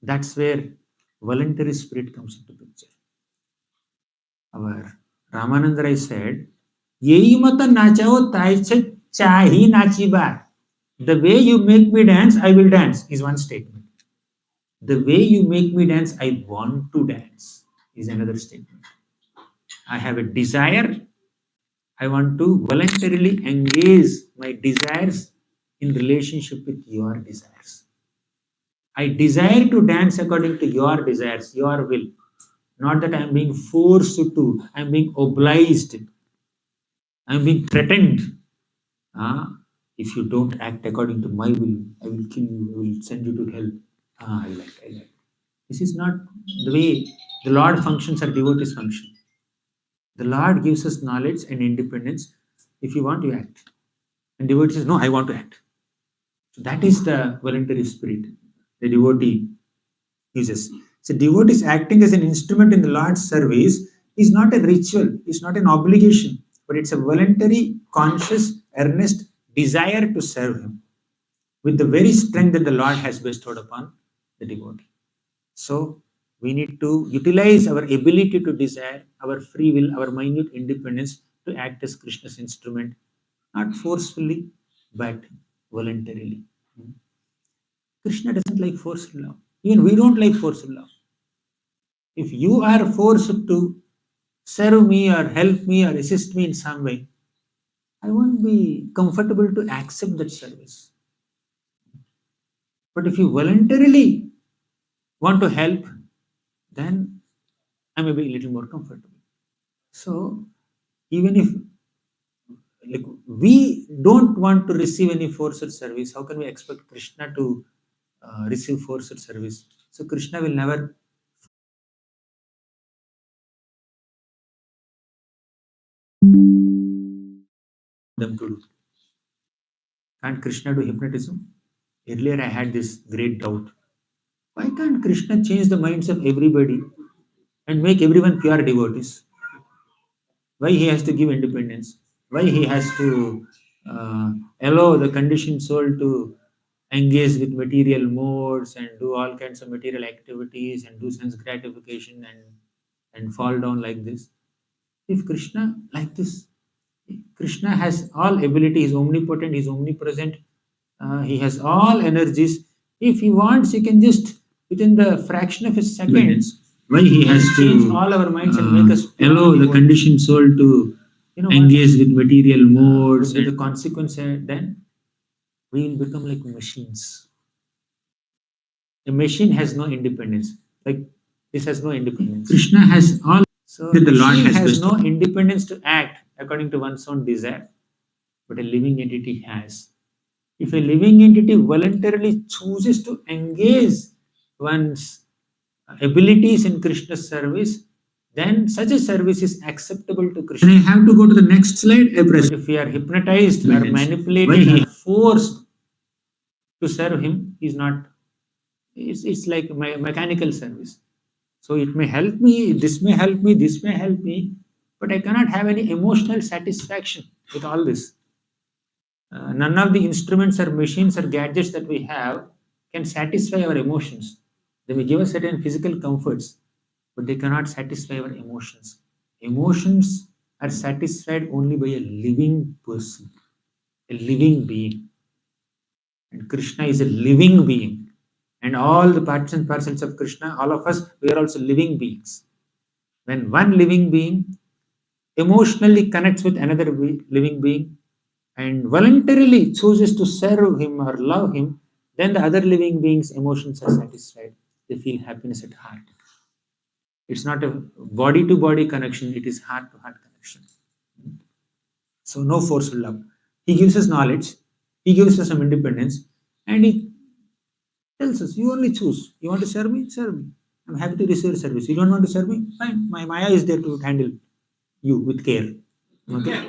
That's where voluntary spirit comes into picture. Our Ramananda Rai said, Yehi mata nachao taiche chahi nachibar. The way you make me dance, I will dance, is one statement. The way you make me dance, I want to dance, is another statement. I have a desire. I want to voluntarily engage my desires in relationship with your desires. I desire to dance according to your desires, your will. Not that I am being forced to, I am being obliged, I am being threatened. If you don't act according to my will, I will kill you, I will send you to hell. I like. This is not the way the Lord functions or devotees function. The Lord gives us knowledge and independence. If you want, you act. And devotee says, no, I want to act. So that is the voluntary spirit the devotee uses. So devotee is acting as an instrument in the Lord's service is not a ritual, it's not an obligation, but it's a voluntary, conscious, earnest desire to serve Him with the very strength that the Lord has bestowed upon the devotee. So we need to utilize our ability to desire, our free will, our minute independence to act as Krishna's instrument, not forcefully, but voluntarily. Krishna doesn't like forceful love. Even we don't like forceful love. If you are forced to serve me or help me or assist me in some way, I won't be comfortable to accept that service. But if you voluntarily want to help, then I may be a little more comfortable. So, even if like we don't want to receive any forced service. How can we expect Krishna to receive forced service? So Krishna will never them to do. Can't Krishna do hypnotism? Earlier I had this great doubt. Why can't Krishna change the minds of everybody and make everyone pure devotees? Why he has to give independence? Why he has to allow the conditioned soul to engage with material modes and do all kinds of material activities and do sense gratification and fall down like this? If Krishna like this, Krishna has all ability, he's omnipotent, he's omnipresent, he has all energies. If he wants, he can just within the fraction of a second Why he has change to all our minds and make us allow the conditioned soul to engage with material modes? The consequence then we will become like machines. A machine has no independence. Like this has no independence. Krishna has all So that the Lord machine has has no independence to act according to one's own desire, but a living entity has. If a living entity voluntarily chooses to engage one's abilities in Krishna's service, then such a service is acceptable to Krishna. And I have to go to the next slide. I press. But if we are hypnotized or Maintenance. manipulated or forced to serve him, he's not. It's like my mechanical service. So it may help me, this may help me, this may help me, but I cannot have any emotional satisfaction with all this. None of the instruments or machines or gadgets that we have can satisfy our emotions. They may give us certain physical comforts, but they cannot satisfy our emotions. Emotions are satisfied only by a living person, a living being. And Krishna is a living being. And all the parts and parcels of Krishna, all of us, we are also living beings. When one living being emotionally connects with another living being and voluntarily chooses to serve him or love him, then the other living being's emotions are satisfied. They feel happiness at heart. It's not a body to body connection, it is heart to heart connection. So, no forceful love. He gives us knowledge, he gives us some independence, and he tells us, you only choose. You want to serve me? Serve me. I'm happy to receive service. You don't want to serve me? Fine. My Maya is there to handle you with care. Okay.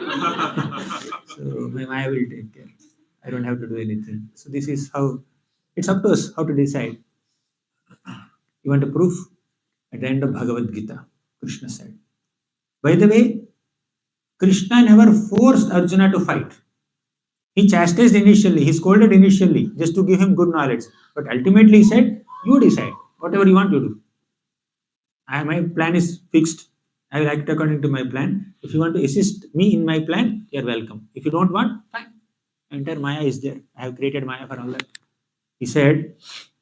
So my Maya will take care. I don't have to do anything. So this is how it's up to us how to decide. You want a proof? At the end of Bhagavad Gita, Krishna said. By the way, Krishna never forced Arjuna to fight. He chastised initially, he scolded initially just to give him good knowledge. But ultimately he said, you decide. Whatever you want to do. My plan is fixed. I will act according to my plan. If you want to assist me in my plan, you're welcome. If you don't want, fine. Entire Maya is there. I have created Maya for all that. He said,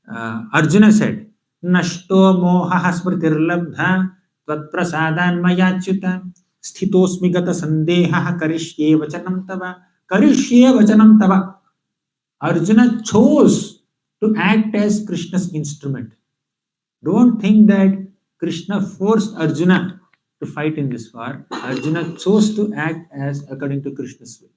Arjuna said, Nashto moha smritirlabdha tvat prasadan mayachyuta sthitosmi gata sandeha karishye vachanam tava. Karishye vachanam tava. Arjuna chose to act as Krishna's instrument. Don't think that Krishna forced Arjuna to fight in this war. Arjuna chose to act as according to Krishna's will.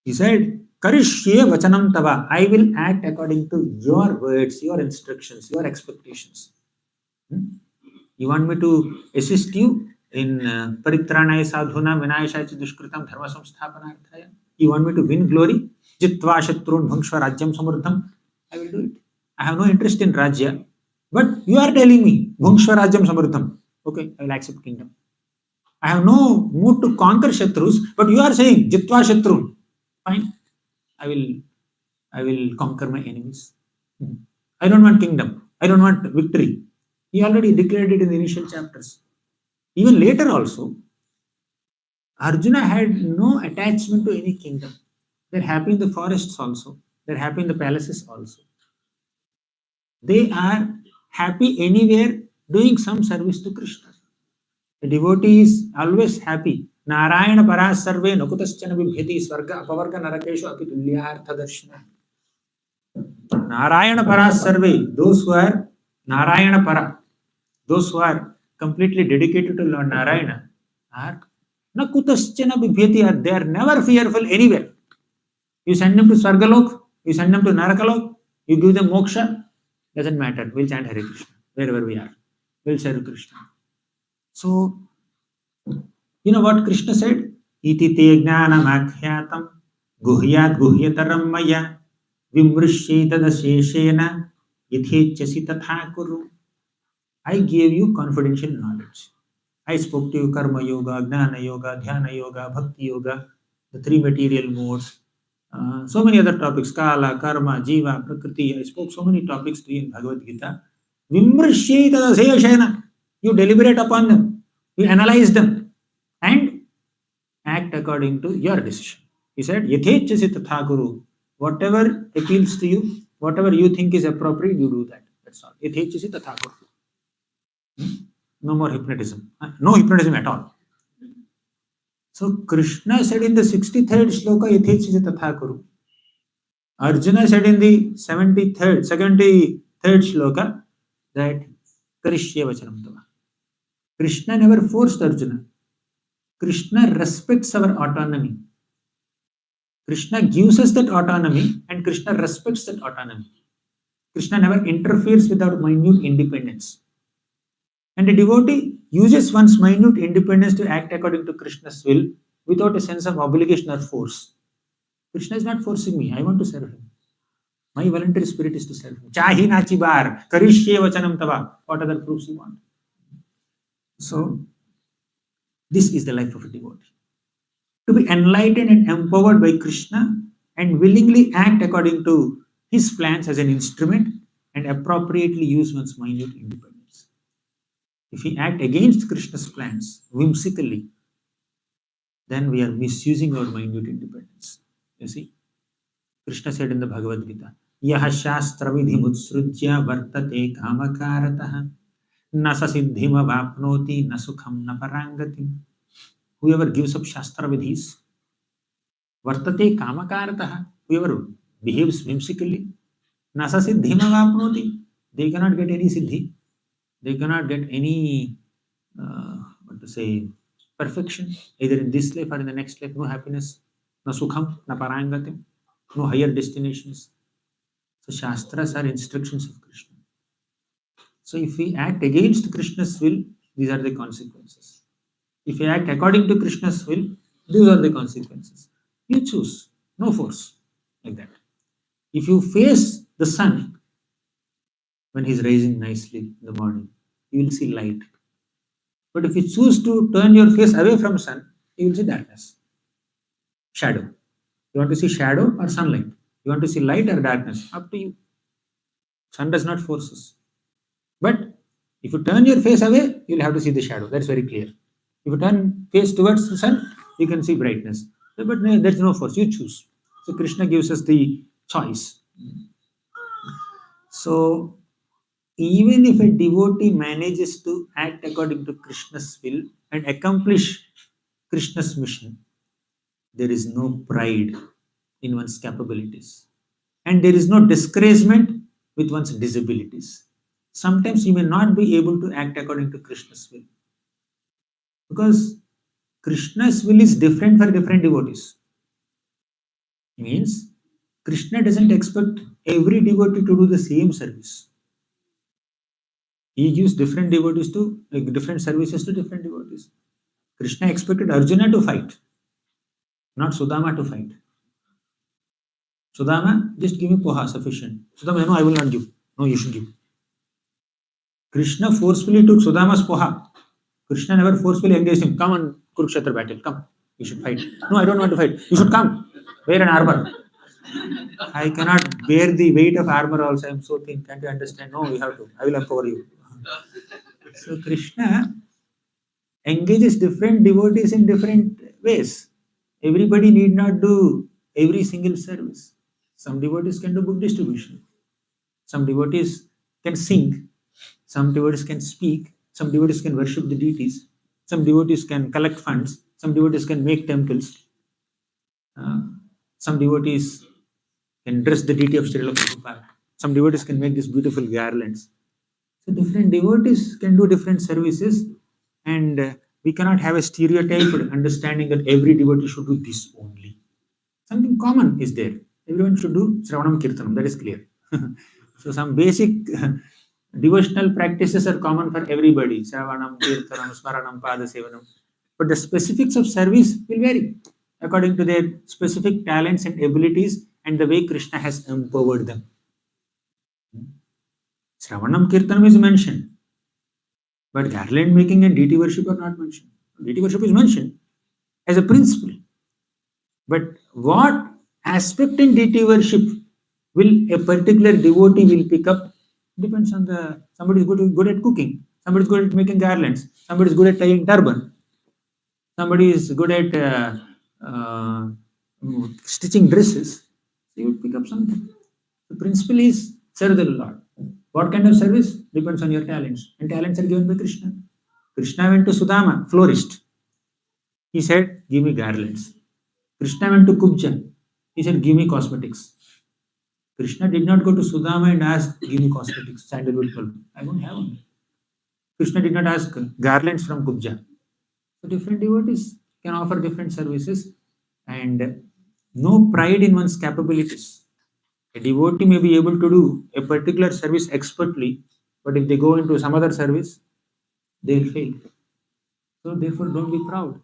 He said, Karishye vachanam tava. I will act according to your words, your instructions, your expectations. You want me to assist you in paritranaya sadhuna vinayashachi dushkritam dharma samsthapanarthaya? You want me to win glory? Jitva shatrun bhangshva rajyam samurdham? I will do it. I have no interest in rajya. But you are telling me, bhangshva rajyam samurdham. Okay, I will accept kingdom. I have no mood to conquer shatrus, but you are saying jitva shatrun. Fine. I will conquer my enemies. I don't want kingdom. I don't want victory. He already declared it in the initial chapters. Even later also, Arjuna had no attachment to any kingdom. They're happy in the forests also. They're happy in the palaces also. They are happy anywhere doing some service to Krishna. The devotee is always happy. Narayana paras sarve nakutaschana vibhyati swarga apavarga narakeshu api tulyartha darshana. Narayana paras sarve, those who are Narayana para, those who are completely dedicated to Lord Narayana are Na kutaschana bibhyati, they are never fearful anywhere. You send them to Swargalok, you send them to Narakalok, you give them moksha, doesn't matter. We'll chant Hare Krishna wherever we are. We'll serve Krishna. So, you know what Krishna said? Iti te jnanam akhyatam guhyat guhyataram maya vimrishyetadasheshena yithechasi tatha kuru. I gave you confidential knowledge. I spoke to you karma yoga, gnana yoga, dhyana yoga, bhakti yoga, the three material modes, so many other topics, kala, karma, jiva, prakriti. I spoke so many topics to you in Bhagavad Gita. Vimrishyetadasheshena. You deliberate upon them, you analyze them, and act according to your decision. He said, Yathechasi tatha kuru. Whatever appeals to you, whatever you think is appropriate, you do that. That's all. Yathechasi tatha kuru. No more hypnotism. No hypnotism at all. So Krishna said in the 63rd shloka, Yathechasi tatha kuru. Arjuna said in the 73rd shloka that Karishya vachanam tava. Krishna never forced Arjuna. Krishna respects our autonomy. Krishna gives us that autonomy and Krishna respects that autonomy. Krishna never interferes with our minute independence. And a devotee uses one's minute independence to act according to Krishna's will without a sense of obligation or force. Krishna is not forcing me. I want to serve him. My voluntary spirit is to serve him. Chahi nachi bar, karishye vachanam tava. What other proofs you want? So, this is the life of a devotee. To be enlightened and empowered by Krishna and willingly act according to his plans as an instrument and appropriately use one's minute independence. If we act against Krishna's plans whimsically, then we are misusing our minute independence. You see? Krishna said in the Bhagavad Gita, Yaha shastra vidhim utsrujya vartate kamakaratah na sasiddhim avapnoti na sukham na parangatim. Whoever gives up shastra vidhis, vartate kamakaratah, whoever behaves whimsically, na sasiddhim avapnoti, they cannot get any siddhi, they cannot get any, perfection, either in this life or in the next life, no happiness, no sukham, na parangatim, no higher destinations. So Shastras are instructions of Krishna. So if we act against Krishna's will, these are the consequences. If we act according to Krishna's will, these are the consequences. You choose, no force, like that. If you face the sun when he's rising nicely in the morning, you will see light. But if you choose to turn your face away from sun, you will see darkness, shadow. You want to see shadow or sunlight? You want to see light or darkness? Up to you. Sun does not force us. But if you turn your face away, you will have to see the shadow. That's very clear. If you turn face towards the sun, you can see brightness. But there's no force. You choose. So Krishna gives us the choice. So even if a devotee manages to act according to Krishna's will and accomplish Krishna's mission, there is no pride in one's capabilities. And there is no discouragement with one's disabilities. Sometimes you may not be able to act according to Krishna's will. Because Krishna's will is different for different devotees. Means Krishna doesn't expect every devotee to do the same service. He gives different devotees to different services to different devotees. Krishna expected Arjuna to fight, not Sudama to fight. Sudama, just give me poha, sufficient. Sudama, no, I will not give. No, you should give. Krishna forcefully took Sudama's poha. Krishna never forcefully engaged him. Come on, Kurukshetra battle. Come, you should fight. No, I don't want to fight. You should come. Wear an armor. I cannot bear the weight of armor also. I am so thin. Can't you understand? No, you have to. I will empower you. So Krishna engages different devotees in different ways. Everybody need not do every single service. Some devotees can do book distribution. Some devotees can sing. Some devotees can speak. Some devotees can worship the deities. Some devotees can collect funds. Some devotees can make temples. Some devotees can dress the deity of Srila Prabhupada. Some devotees can make these beautiful garlands. So different devotees can do different services, and We cannot have a stereotyped understanding that every devotee should do this only. Something common is there. Everyone should do Shravanam Kirtanam, that is clear. So some basic devotional practices are common for everybody. Shravanam, Kirtanam, Smaranam, Padasevanam. But the specifics of service will vary according to their specific talents and abilities and the way Krishna has empowered them. Shravanam Kirtanam is mentioned, but garland making and deity worship are not mentioned. Deity worship is mentioned as a principle. But what aspect in deity worship will a particular devotee will pick up depends on the somebody is good at cooking, somebody is good at making garlands, somebody is good at tying turban, somebody is good at uh, stitching dresses. So you would pick up something. The principle is serve the Lord. What kind of service depends on your talents, and talents are given by Krishna. Krishna went to Sudama, florist. He said, "Give me garlands." Krishna went to Kubja. He said, "Give me cosmetics." Krishna did not go to Sudama and ask, "Give me cosmetics, sandalwood bulb." I don't have one. Krishna did not ask garlands from Kubja. So different devotees can offer different services and no pride in one's capabilities. A devotee may be able to do a particular service expertly, but if they go into some other service, they'll fail. So therefore, don't be proud.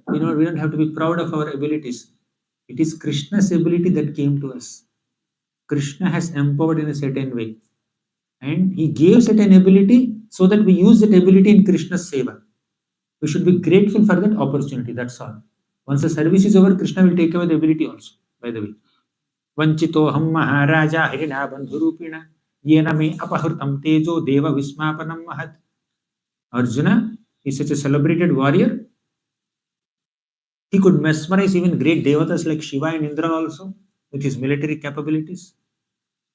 We don't have to be proud of our abilities. It is Krishna's ability that came to us. Krishna has empowered in a certain way, and He gave certain ability so that we use that ability in Krishna's seva. We should be grateful for that opportunity. That's all. Once the service is over, Krishna will take away the ability also. By the way, Vanchito ham maharaja hirina bandhurupina yena me apahrutam tejo deva vismapanam mahat. Arjuna is such a celebrated warrior. He could mesmerize even great devatas like Shiva and Indra also with his military capabilities.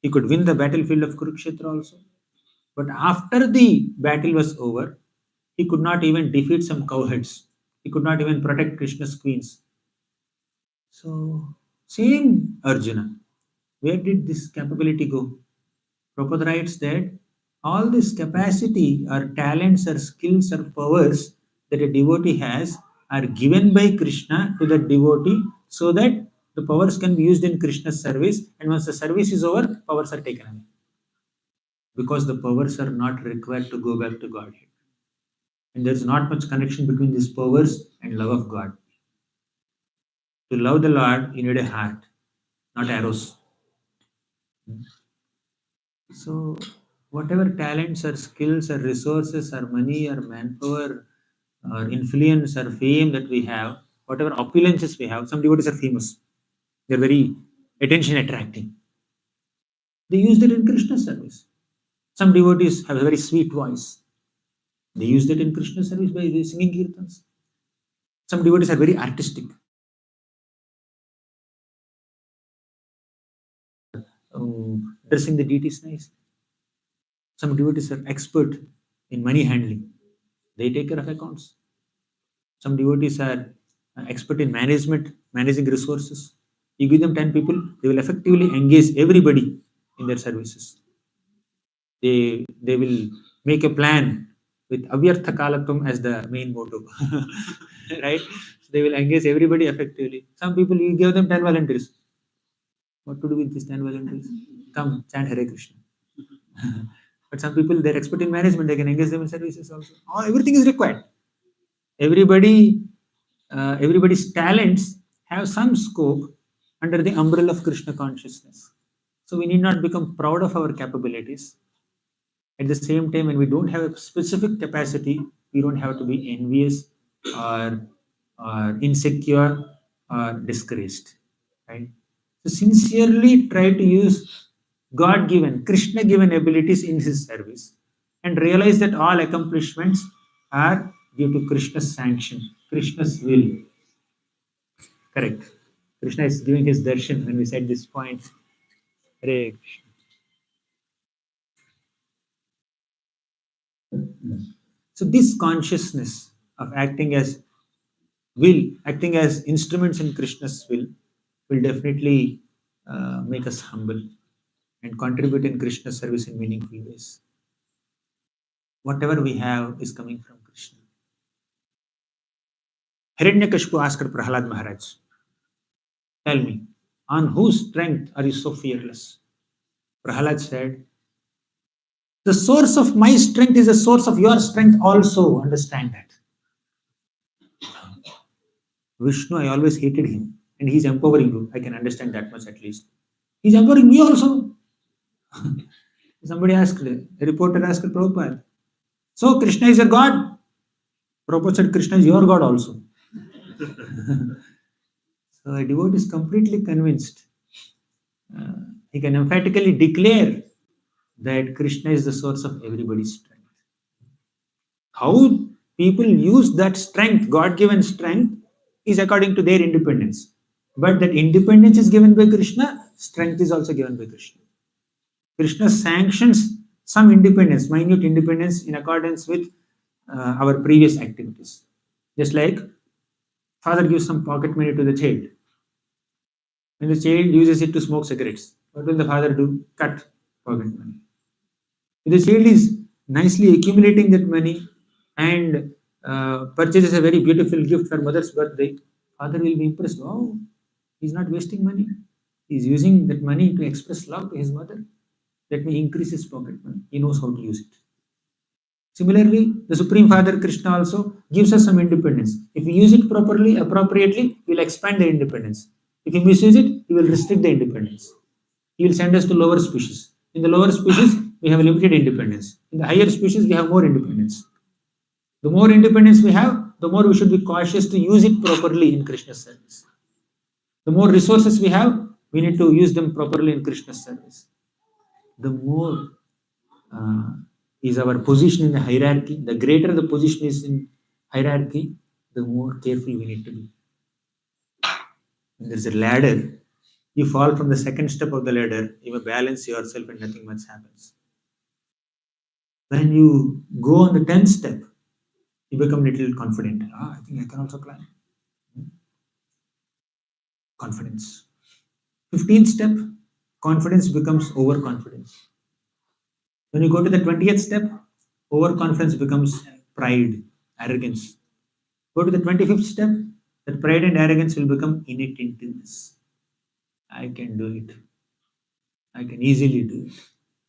He could win the battlefield of Kurukshetra also. But after the battle was over, he could not even defeat some cowheads. He could not even protect Krishna's queens. So, same Arjuna. Where did this capability go? Prabhupada writes that all this capacity or talents or skills or powers that a devotee has are given by Krishna to the devotee so that the powers can be used in Krishna's service, and once the service is over, powers are taken away. Because the powers are not required to go back to Godhead. And there's not much connection between these powers and love of God. To love the Lord, you need a heart, not arrows. So, whatever talents or skills or resources or money or manpower or influence or fame that we have, whatever opulences we have, some devotees are famous. They're very attention attracting. They use that in Krishna service. Some devotees have a very sweet voice. They use that in Krishna service by singing kirtans. Some devotees are very artistic. Dressing the deities nice. Some devotees are expert in money handling. They take care of accounts. Some devotees are expert in management, managing resources. You give them 10 people, they will effectively engage everybody in their services. They will make a plan with avyartha kalatvam as the main motto. Right? So they will engage everybody effectively. Some people, you give them 10 volunteers. What to do with these 10 volunteers? Come, chant Hare Krishna. But some people, they're expert in management, they can engage them in services also. Everything is required. Everybody's talents have some scope under the umbrella of Krishna consciousness. So we need not become proud of our capabilities. At the same time, when we don't have a specific capacity, we don't have to be envious or, or insecure or discouraged. Right? So sincerely try to use God given, Krishna given abilities in his service and realize that all accomplishments are due to Krishna's sanction, Krishna's will. Correct. Krishna is giving his darshan when we said this point. Hare Krishna. So this consciousness of acting as instruments in Krishna's will definitely make us humble and contribute in Krishna's service in meaningful ways. Whatever we have is coming from Krishna. Hiranyakashipu asked Prahlad Maharaj, tell me, on whose strength are you so fearless? Prahlad said, the source of my strength is the source of your strength also. Understand that. Vishnu, I always hated him, and he's empowering you. I can understand that much at least. He's empowering me also. Somebody asked, a reporter asked Prabhupada, so Krishna is your God? Prabhupada said, Krishna is your God also. So a devotee is completely convinced. He can emphatically declare that Krishna is the source of everybody's strength. How people use that strength, God given strength, is according to their independence. But that independence is given by Krishna, strength is also given by Krishna. Krishna sanctions some independence, minute independence, in accordance with our previous activities. Just like father gives some pocket money to the child. When the child uses it to smoke cigarettes, what will the father do? Cut pocket money. If the child is nicely accumulating that money and purchases a very beautiful gift for mother's birthday, father will be impressed. Wow, he's not wasting money. He's using that money to express love to his mother. Let me increase his pocket money. He knows how to use it. Similarly, the Supreme Father Krishna also gives us some independence. If we use it properly, appropriately, we will expand the independence. If we misuse it, we will restrict the independence. He will send us to lower species. In the lower species, we have limited independence. In the higher species, we have more independence. The more independence we have, the more we should be cautious to use it properly in Krishna's service. The more resources we have, we need to use them properly in Krishna's service. The more is our position in the hierarchy, the greater the position is in hierarchy, the more careful we need to be. When there's a ladder, you fall from the second step of the ladder, you may balance yourself and nothing much happens. When you go on the 10th step, you become a little confident. I think I can also climb. Confidence. 15th step, confidence becomes overconfidence. When you go to the 20th step, overconfidence becomes pride, arrogance. Go to the 25th step, that pride and arrogance will become inattentiveness. I can do it. I can easily do it.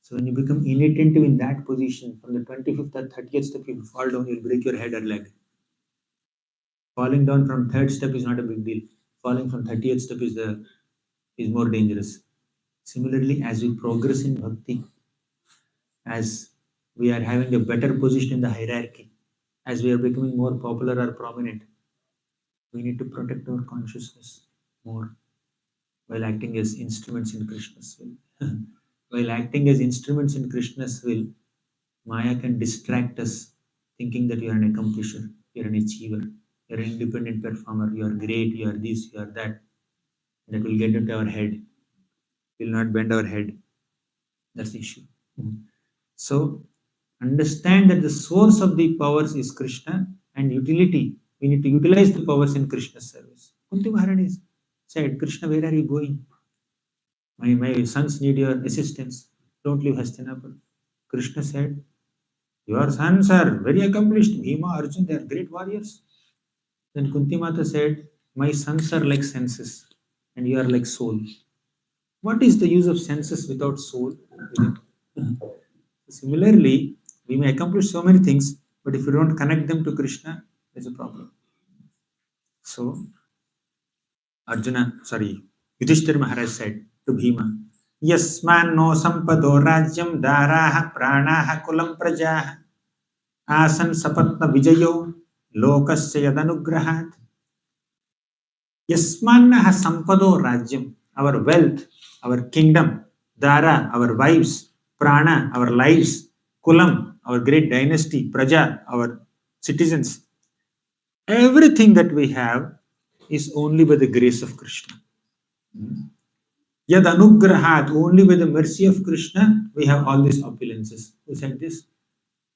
So when you become inattentive in that position, from the 25th or 30th step, if you fall down, you'll break your head or leg. Falling down from third step is not a big deal. Falling from 30th step is more dangerous. Similarly, as we progress in bhakti, as we are having a better position in the hierarchy, as we are becoming more popular or prominent, we need to protect our consciousness more while acting as instruments in Krishna's will. While acting as instruments in Krishna's will, Maya can distract us thinking that you are an accomplisher, you are an achiever, you are an independent performer, you are great, you are this, you are that. That will get into our head, will not bend our head. That's the issue. So, understand that the source of the powers is Krishna, and utility. We need to utilize the powers in Krishna's service. Kunti Maharani said, Krishna, where are you going? My sons need your assistance. Don't leave Hastinapur. Krishna said, your sons are very accomplished. Bhima, Arjun, they are great warriors. Then Kunti Mata said, my sons are like senses and you are like soul. What is the use of senses without soul? Similarly, we may accomplish so many things, but if we don't connect them to Krishna, there's a problem. So, Yudhishthira Maharaj said to Bhima, Yasman no sampado rajyam daraha pranaha kulam prajaha asan sapatna vijayo lokasya yadanugrahat. Yasmanna sampado rajyam, our wealth, our kingdom, dara, our wives, prana, our lives, kulam, our great dynasty, praja, our citizens. Everything that we have is only by the grace of Krishna. Yad anugrahat, only by the mercy of Krishna, we have all these opulences. Who said this?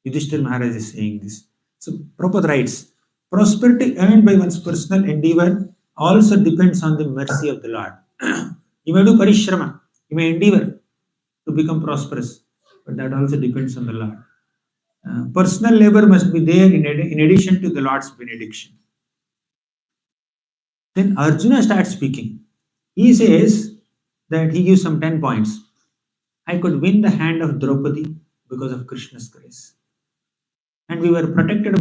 Yudhishthira Maharaj is saying this. So Prabhupada writes, prosperity earned by one's personal endeavor also depends on the mercy of the Lord. You may do parishrama, you may endeavor to become prosperous, but that also depends on the Lord. Personal labor must be there in addition to the Lord's benediction. Then Arjuna starts speaking. He says that he gives some 10 points. I could win the hand of Draupadi because of Krishna's grace. And we were protected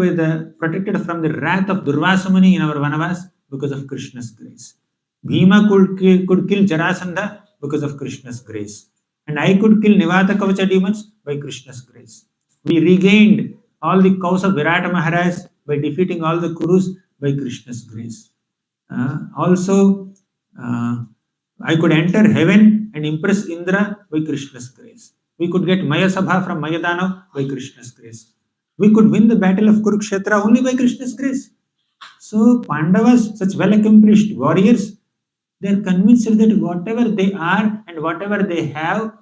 from the wrath of Durvasa Muni in our Vanavas because of Krishna's grace. Bhima could kill Jarasandha because of Krishna's grace. And I could kill Nivata Kavacha demons by Krishna's grace. We regained all the cows of Virata Maharaj by defeating all the Kurus by Krishna's grace. Also, I could enter heaven and impress Indra by Krishna's grace. We could get Maya Sabha from Mayadana by Krishna's grace. We could win the battle of Kurukshetra only by Krishna's grace. So, Pandavas, such well accomplished warriors, they are convinced that whatever they are and whatever they have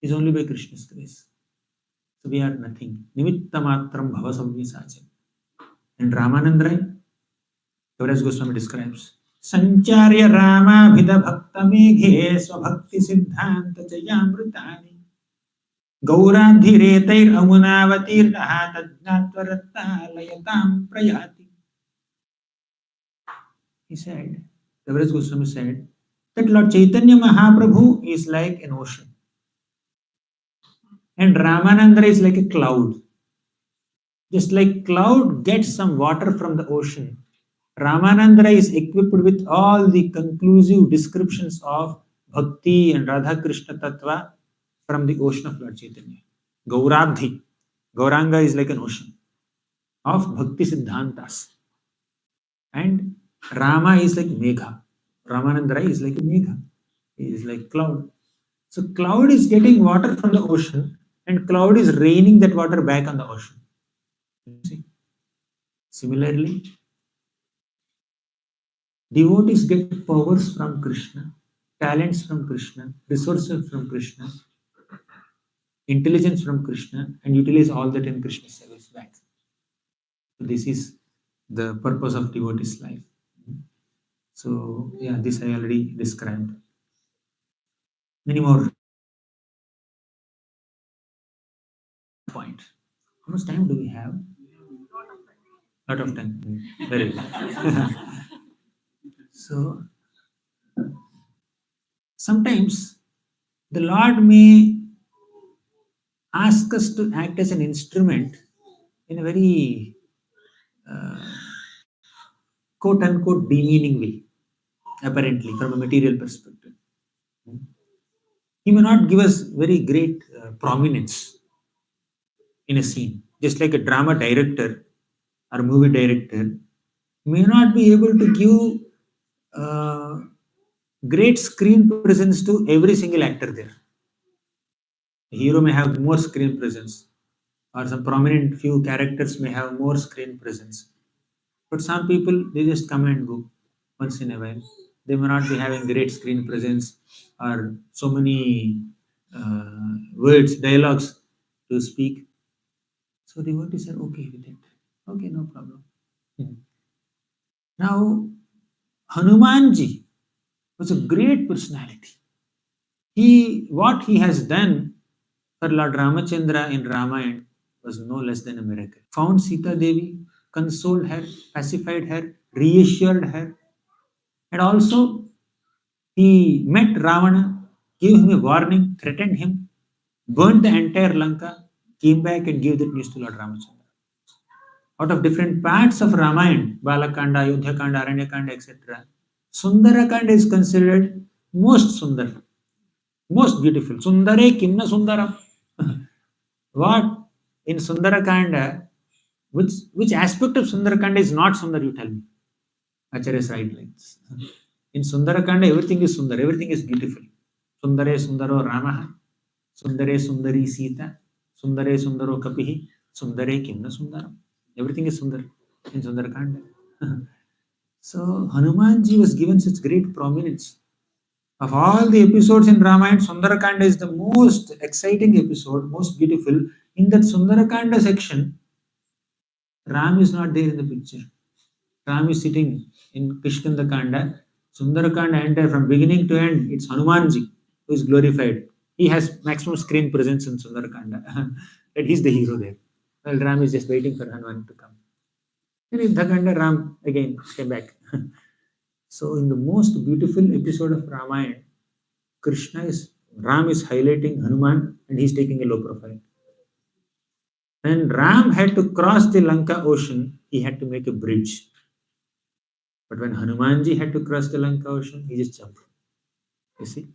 is only by Krishna's grace. So, we are nothing. Nimitta matram bhava samvisacham. And Ramananda Rai, Towaco Goswami describes Sancharya Rama Bhida Bhakta Meghe Swabhakti Siddhanta Jayamritani Gaurandhi Retair Amunavatirnaha Tajnatvarata Layatam Prayati. He said, Towaco Goswami said, that Lord Chaitanya Mahaprabhu is like an ocean. And Ramananda is like a cloud. Just like cloud gets some water from the ocean, Ramananda is equipped with all the conclusive descriptions of Bhakti and Radha Krishna Tattva from the ocean of Lord Chaitanya. Gaurabdhi. Gauranga is like an ocean of Bhakti Siddhantas. And Rama is like Megha. Ramananda is like a Megha. He is like cloud. So cloud is getting water from the ocean and cloud is raining that water back on the ocean. See? Similarly, devotees get powers from Krishna, talents from Krishna, resources from Krishna, intelligence from Krishna, and utilize all that in Krishna's service back. So this is the purpose of devotee's life. So yeah, this I already described. Many more points. How much time do we have? Lot of time. Very good. So sometimes the Lord may ask us to act as an instrument in a very quote unquote demeaning way, apparently, from a material perspective. He may not give us very great prominence in a scene, just like a drama director or movie director may not be able to give great screen presence to every single actor there. The hero may have more screen presence, or some prominent few characters may have more screen presence. But some people, they just come and go once in a while. They may not be having great screen presence or so many words, dialogues to speak. So the devotees are okay with it. Okay, no problem. Now, Hanumanji was a great personality. What he has done for Lord Ramachandra in Ramayana was no less than a miracle. Found Sita Devi, consoled her, pacified her, reassured her, and also he met Ravana, gave him a warning, threatened him, burned the entire Lanka, came back and gave that news to Lord Ramachandra. Out of different parts of Ramayana, Balakanda, Ayodhyakanda, Aranyakanda, etc., Sundarakanda is considered most Sundar, most beautiful. Sundare Kimna Sundaram. What in Sundarakanda, which aspect of Sundarakanda is not Sundar, you tell me. Acharya side lines. In Sundarakanda, everything is Sundar, everything is beautiful. Sundare Sundaro Ramaha, Sundare Sundari Sita, Sundare Sundaro Kapihi, Sundare Kimna Sundaram. Everything is Sundar in Sundarakanda. So Hanumanji was given such great prominence. Of all the episodes in Ramayana, Sundarakanda is the most exciting episode, most beautiful. In that Sundarakanda section, Ram is not there in the picture. Ram is sitting in Kishkindakanda. Sundarakanda entire from beginning to end, it's Hanumanji who is glorified. He has maximum screen presence in Sundarakanda. And he's the hero there. Well, Ram is just waiting for Hanuman to come. In Yuddhakanda, Ram again came back. So in the most beautiful episode of Ramayana, Ram is highlighting Hanuman and he's taking a low profile. When Ram had to cross the Lanka ocean, he had to make a bridge. But when Hanumanji had to cross the Lanka ocean, he just jumped. You see?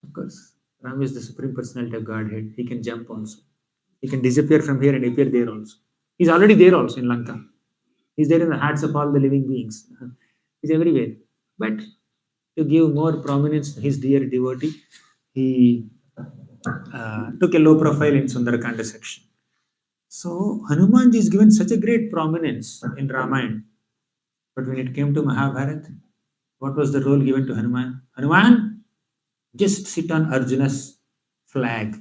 Of course, Ram is the supreme personality of Godhead. He can jump also. He can disappear from here and appear there also. He's already there also in Lanka. He's there in the hearts of all the living beings. He's everywhere. But to give more prominence to his dear devotee, he took a low profile in Sundarakanda section. So Hanumanji is given such a great prominence in Ramayana. But when it came to Mahabharata, what was the role given to Hanuman? Hanuman, just sit on Arjuna's flag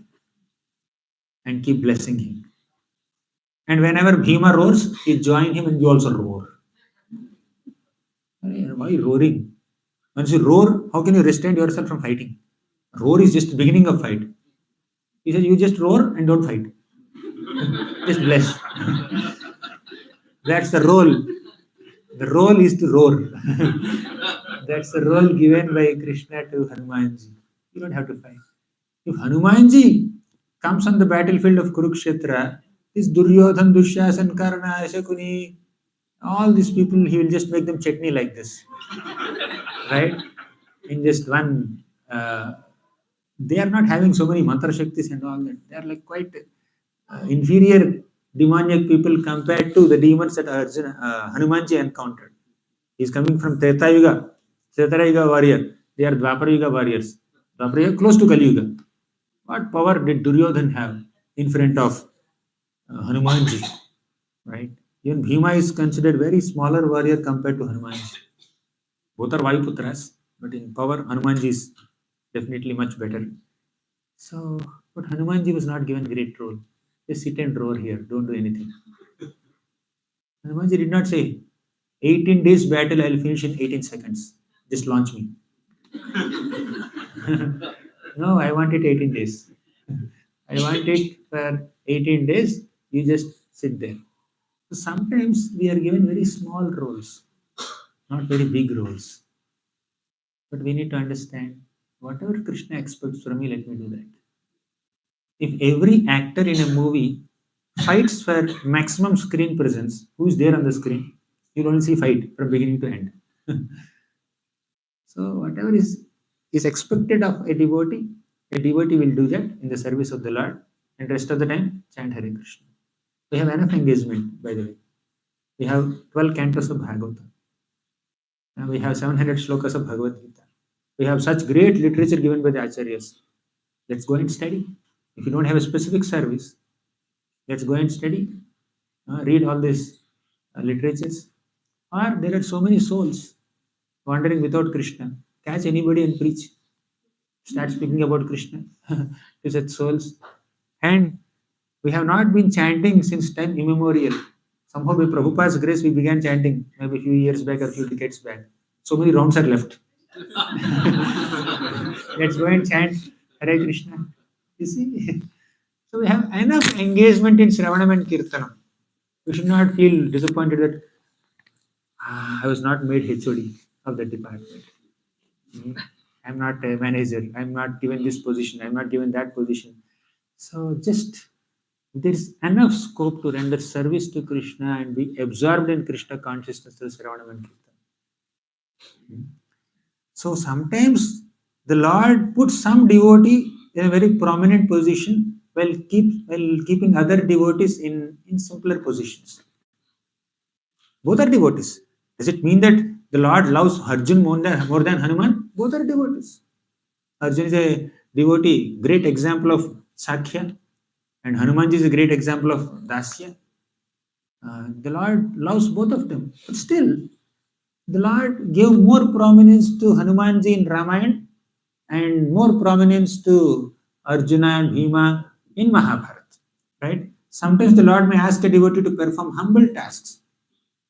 and keep blessing him. And whenever Bhima roars, you join him and you also roar. Why roaring? Once you roar, how can you restrain yourself from fighting? Roar is just the beginning of fight. He says, you just roar and don't fight. Just bless. That's the role. The role is to roar. That's the role given by Krishna to Hanumanji. You don't have to fight. If Hanumanji comes on the battlefield of Kurukshetra, this Duryodhan, Dushasan, Karna, Shakuni, all these people, he will just make them chutney like this. Right? In just one. They are not having so many mantra shaktis and all that. They are like quite inferior demoniac people compared to the demons that Hanumanji encountered. He is coming from Treta Yuga, Treta Yuga warrior. They are Dwapara Yuga warriors. Dwapara Yuga close to Kali Yuga. What power did Duryodhan have in front of Hanumanji? Right? Even Bhima is considered very smaller warrior compared to Hanumanji. Both are Vayuputras, but in power, Hanumanji is definitely much better. So, but Hanumanji was not given great role. Just sit and roar here, don't do anything. Hanumanji did not say, 18 days battle, I'll finish in 18 seconds. Just launch me. No, I want it 18 days. I want it for 18 days. You just sit there. So sometimes we are given very small roles, not very big roles. But we need to understand whatever Krishna expects from me, let me do that. If every actor in a movie fights for maximum screen presence, who is there on the screen? You'll only see fight from beginning to end. So whatever is expected of a devotee will do that in the service of the Lord, and rest of the time chant Hare Krishna. We have enough engagement, by the way. We have 12 cantos of Bhagavata. And we have 700 shlokas of Bhagavad Gita. We have such great literature given by the Acharyas. Let's go and study. If you don't have a specific service, let's go and study. Read all these literatures. Or there are so many souls wandering without Krishna. Catch anybody and preach. Start speaking about Krishna to such souls. And we have not been chanting since time immemorial. Somehow by Prabhupada's grace, we began chanting maybe a few years back or a few decades back. So many rounds are left. Let's go and chant Hare Krishna. You see? So we have enough engagement in Shravanam and Kirtanam. We should not feel disappointed that I was not made HOD of that department. I'm not a manager. I'm not given this position. I'm not given that position. So just there's enough scope to render service to Krishna and be absorbed in Krishna consciousness through Shravanam and Kirtan. So sometimes the Lord puts some devotee in a very prominent position while keeping other devotees in simpler positions. Both are devotees. Does it mean that the Lord loves Arjun more than Hanuman? Both are devotees. Arjun is a devotee, great example of Sakhya, and Hanumanji is a great example of Dasya. The Lord loves both of them. But still, the Lord gave more prominence to Hanumanji in Ramayana and more prominence to Arjuna and Bhima in Mahabharata. Right? Sometimes the Lord may ask a devotee to perform humble tasks,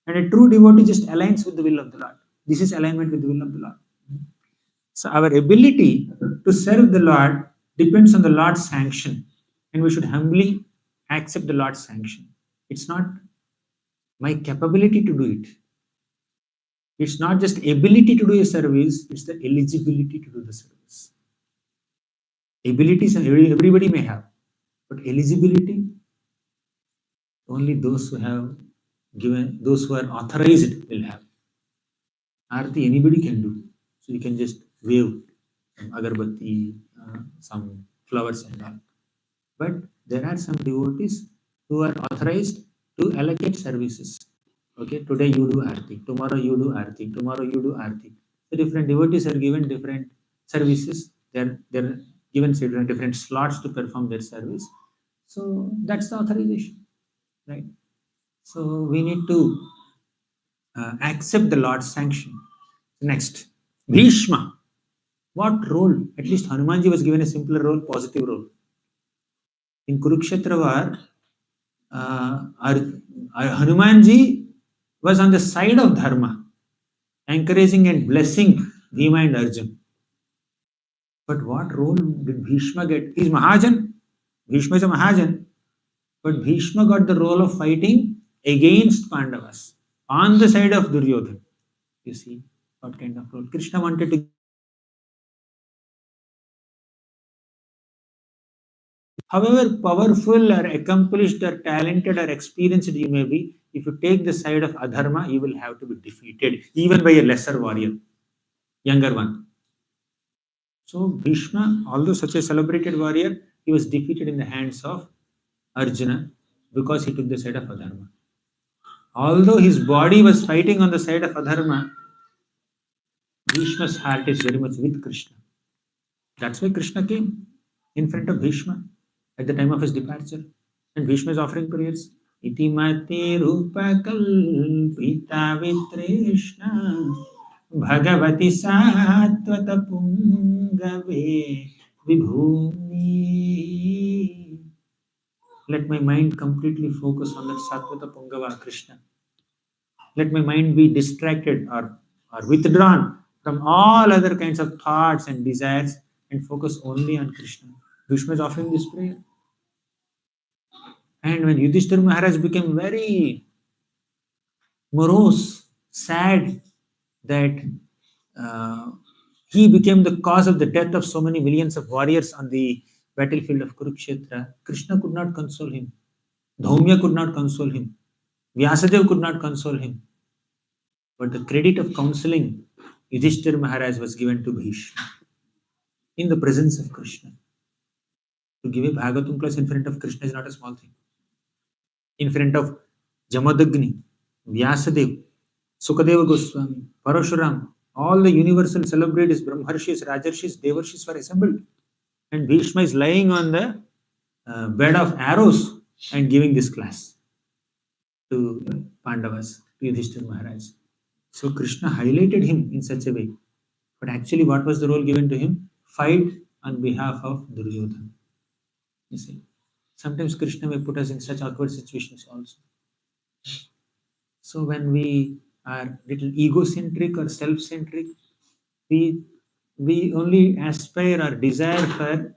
and a true devotee just aligns with the will of the Lord. This is alignment with the will of the Lord. So our ability to serve the Lord depends on the Lord's sanction, and we should humbly accept the Lord's sanction. It's not my capability to do it. It's not just ability to do a service, it's the eligibility to do the service. Abilities everybody may have, but eligibility, only those who have given, those who are authorized will have. Arati anybody can do. So you can just wave some agarbatti, some flowers and all. But there are some devotees who are authorized to allocate services. Okay, today you do arti, tomorrow you do arti, tomorrow you do arti. So different devotees are given different services. They're given different slots to perform their service. So that's the authorization, right? So we need to accept the Lord's sanction. Next, Bhishma. What role? At least Hanumanji was given a simpler role, positive role. In Kurukshetra war, Hanumanji was on the side of Dharma, encouraging and blessing Bhima and Arjun. But what role did Bhishma get? He's Mahajan. Bhishma is a Mahajan. But Bhishma got the role of fighting against Pandavas on the side of Duryodhan. You see what kind of role Krishna wanted to. However powerful or accomplished or talented or experienced you may be, if you take the side of Adharma, you will have to be defeated, even by a lesser warrior, younger one. So Bhishma, although such a celebrated warrior, he was defeated in the hands of Arjuna because he took the side of Adharma. Although his body was fighting on the side of Adharma, Bhishma's heart is very much with Krishna. That's why Krishna came in front of Bhishma at the time of his departure. And Bhishma is offering prayers. Iti mati rupa kalpita vitrishna bhagavati sattvata pungave vibhumi. Let my mind completely focus on that sattvata pungava Krishna. Let my mind be distracted or withdrawn from all other kinds of thoughts and desires and focus only on Krishna. Bhishma is offering this prayer. And when Yudhishthira Maharaj became very morose, sad that he became the cause of the death of so many millions of warriors on the battlefield of Kurukshetra, Krishna could not console him. Dhaumya could not console him. Vyasadeva could not console him. But the credit of counseling Yudhishthira Maharaj was given to Bhishma in the presence of Krishna. To give a Bhagavatam class in front of Krishna is not a small thing. In front of Jamadagni, Vyasadeva, Sukadeva Goswami, Parashuram, all the universal celebrities, Brahmarshis, Rajarshis, Devarshis were assembled. And Bhishma is lying on the bed of arrows and giving this class to Pandavas, to Yudhishthira Maharaj. So Krishna highlighted him in such a way. But actually, what was the role given to him? Fight on behalf of Duryodhana. You see, sometimes Krishna may put us in such awkward situations also. So when we are little egocentric or self-centric, we only aspire or desire for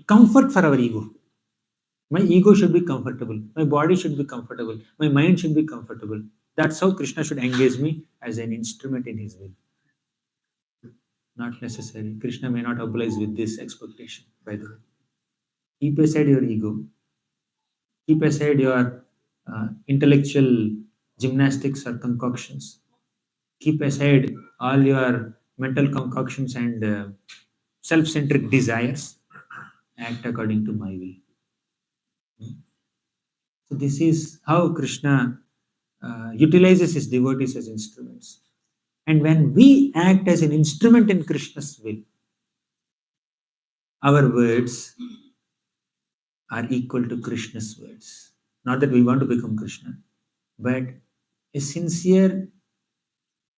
comfort for our ego. My ego should be comfortable. My body should be comfortable. My mind should be comfortable. That's how Krishna should engage me as an instrument in his will. Not necessary. Krishna may not oblige with this expectation, by the way. Keep aside your ego. Keep aside your intellectual gymnastics or concoctions. Keep aside all your mental concoctions and self-centric desires. Act according to my will. So this is how Krishna utilizes his devotees as instruments. And when we act as an instrument in Krishna's will, our words are equal to Krishna's words. Not that we want to become Krishna, but a sincere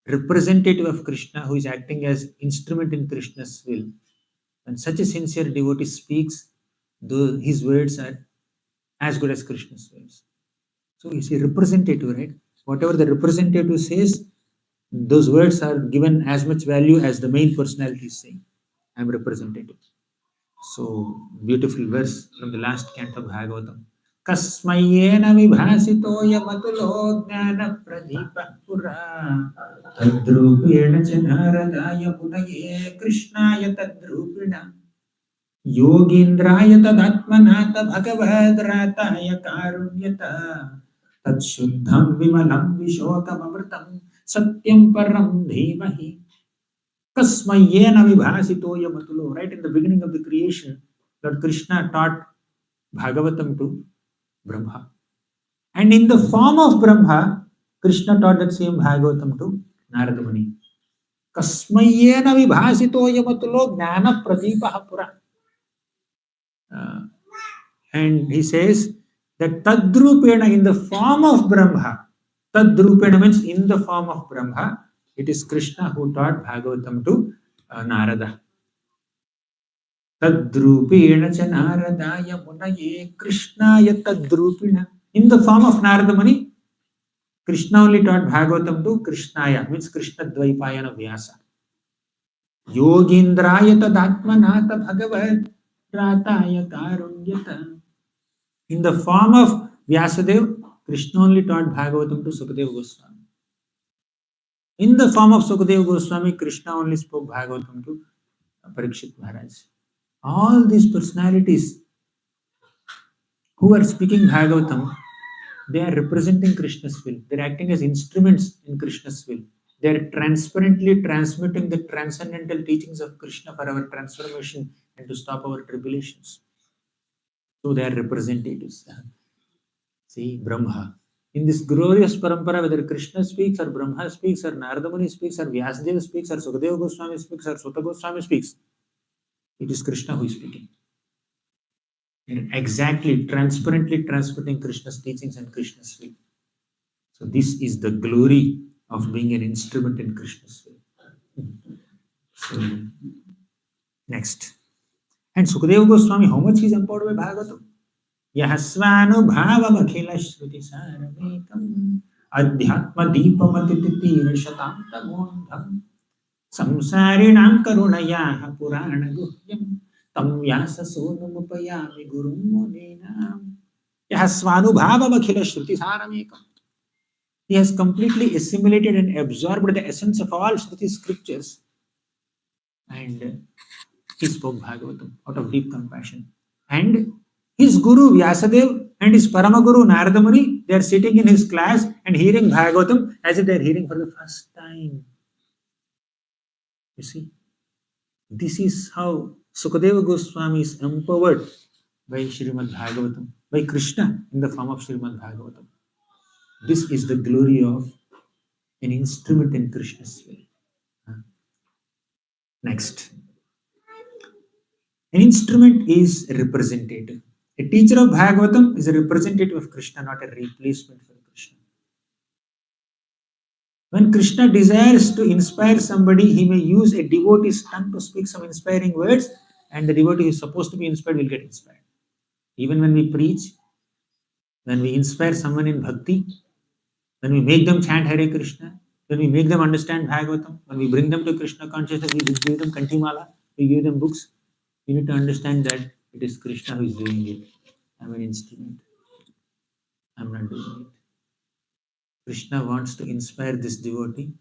representative of Krishna who is acting as instrument in Krishna's will. When such a sincere devotee speaks, his words are as good as Krishna's words. So you see, representative, right? Whatever the representative says, those words are given as much value as the main personality is saying. I am representative. So beautiful verse from the last canto of Bhagavatam. Kasmayena vibhasito yamatulo jnana pradipah pura tadrupena janaradaya punaye krishnaya tadrupena yogindraya tadatmanata bhagavadrataya karunyata tatshuddham vimalam vishokamamritam satyam param dhimahi kasmayena vibhasito yamatulo. Right in the beginning of the creation, Lord Krishna taught Bhagavatam to Brahma. And in the form of Brahma, Krishna taught that same Bhagavatam to Narada Muni. Kasmayena vibhasito yamatulo jnana pradipaha pura. And he says that tadrupena, in the form of Brahma, tadrupena means in the form of Brahma, it is Krishna who taught Bhagavatam to Narada. Tadrupena cha Naradaya munaye Krishnaya tadrupena. In the form of Narada Muni, Krishna only taught Bhagavatam to Krishnaya, means Krishna Dvaipayana Vyasa. Yogindraya tadatmanata bhagavad rataya karunyata. In the form of Vyasadeva, Krishna only taught Bhagavatam to Sukadeva Goswami. In the form of Sukadeva Goswami, Krishna only spoke Bhagavatam to Parikshit Maharaj. All these personalities who are speaking Bhagavatam, they are representing Krishna's will. They are acting as instruments in Krishna's will. They are transparently transmitting the transcendental teachings of Krishna for our transformation and to stop our tribulations. So they are representatives. See, Brahma. In this glorious parampara, whether Krishna speaks or Brahma speaks or Narada Muni speaks or Vyasadeva speaks or Sukadeva Goswami speaks or Sutta Goswami speaks, it is Krishna who is speaking. And exactly, transparently transmitting Krishna's teachings and Krishna's will. So this is the glory of being an instrument in Krishna's will. So, next. And Sukadeva Goswami, how much he is empowered by Bhagavatam? Yahasvanu akhila shruti saramekam adhyatma deepamatitir shatanta gondham samsarinam karunaya purana guhyam tam vyasa sonumupayami gurum munina. Yahasvanu akhila shruti saramekam. He has completely assimilated and absorbed the essence of all Shruti scriptures, and he spoke Bhagavatam out of deep compassion. And his Guru Vyasadeva and his Paramaguru Narada Muni, they are sitting in his class and hearing Bhagavatam as if they are hearing for the first time. You see, this is how Sukadeva Goswami is empowered by Srimad Bhagavatam, by Krishna in the form of Srimad Bhagavatam. This is the glory of an instrument in Krishna's will. Next. An instrument is representative. A teacher of Bhagavatam is a representative of Krishna, not a replacement for Krishna. When Krishna desires to inspire somebody, he may use a devotee's tongue to speak some inspiring words, and the devotee who is supposed to be inspired will get inspired. Even when we preach, when we inspire someone in bhakti, when we make them chant Hare Krishna, when we make them understand Bhagavatam, when we bring them to Krishna consciousness, we give them Kantimala, we give them books, you need to understand that it is Krishna who is doing it. I'm an instrument. I'm not doing it. Krishna wants to inspire this devotee.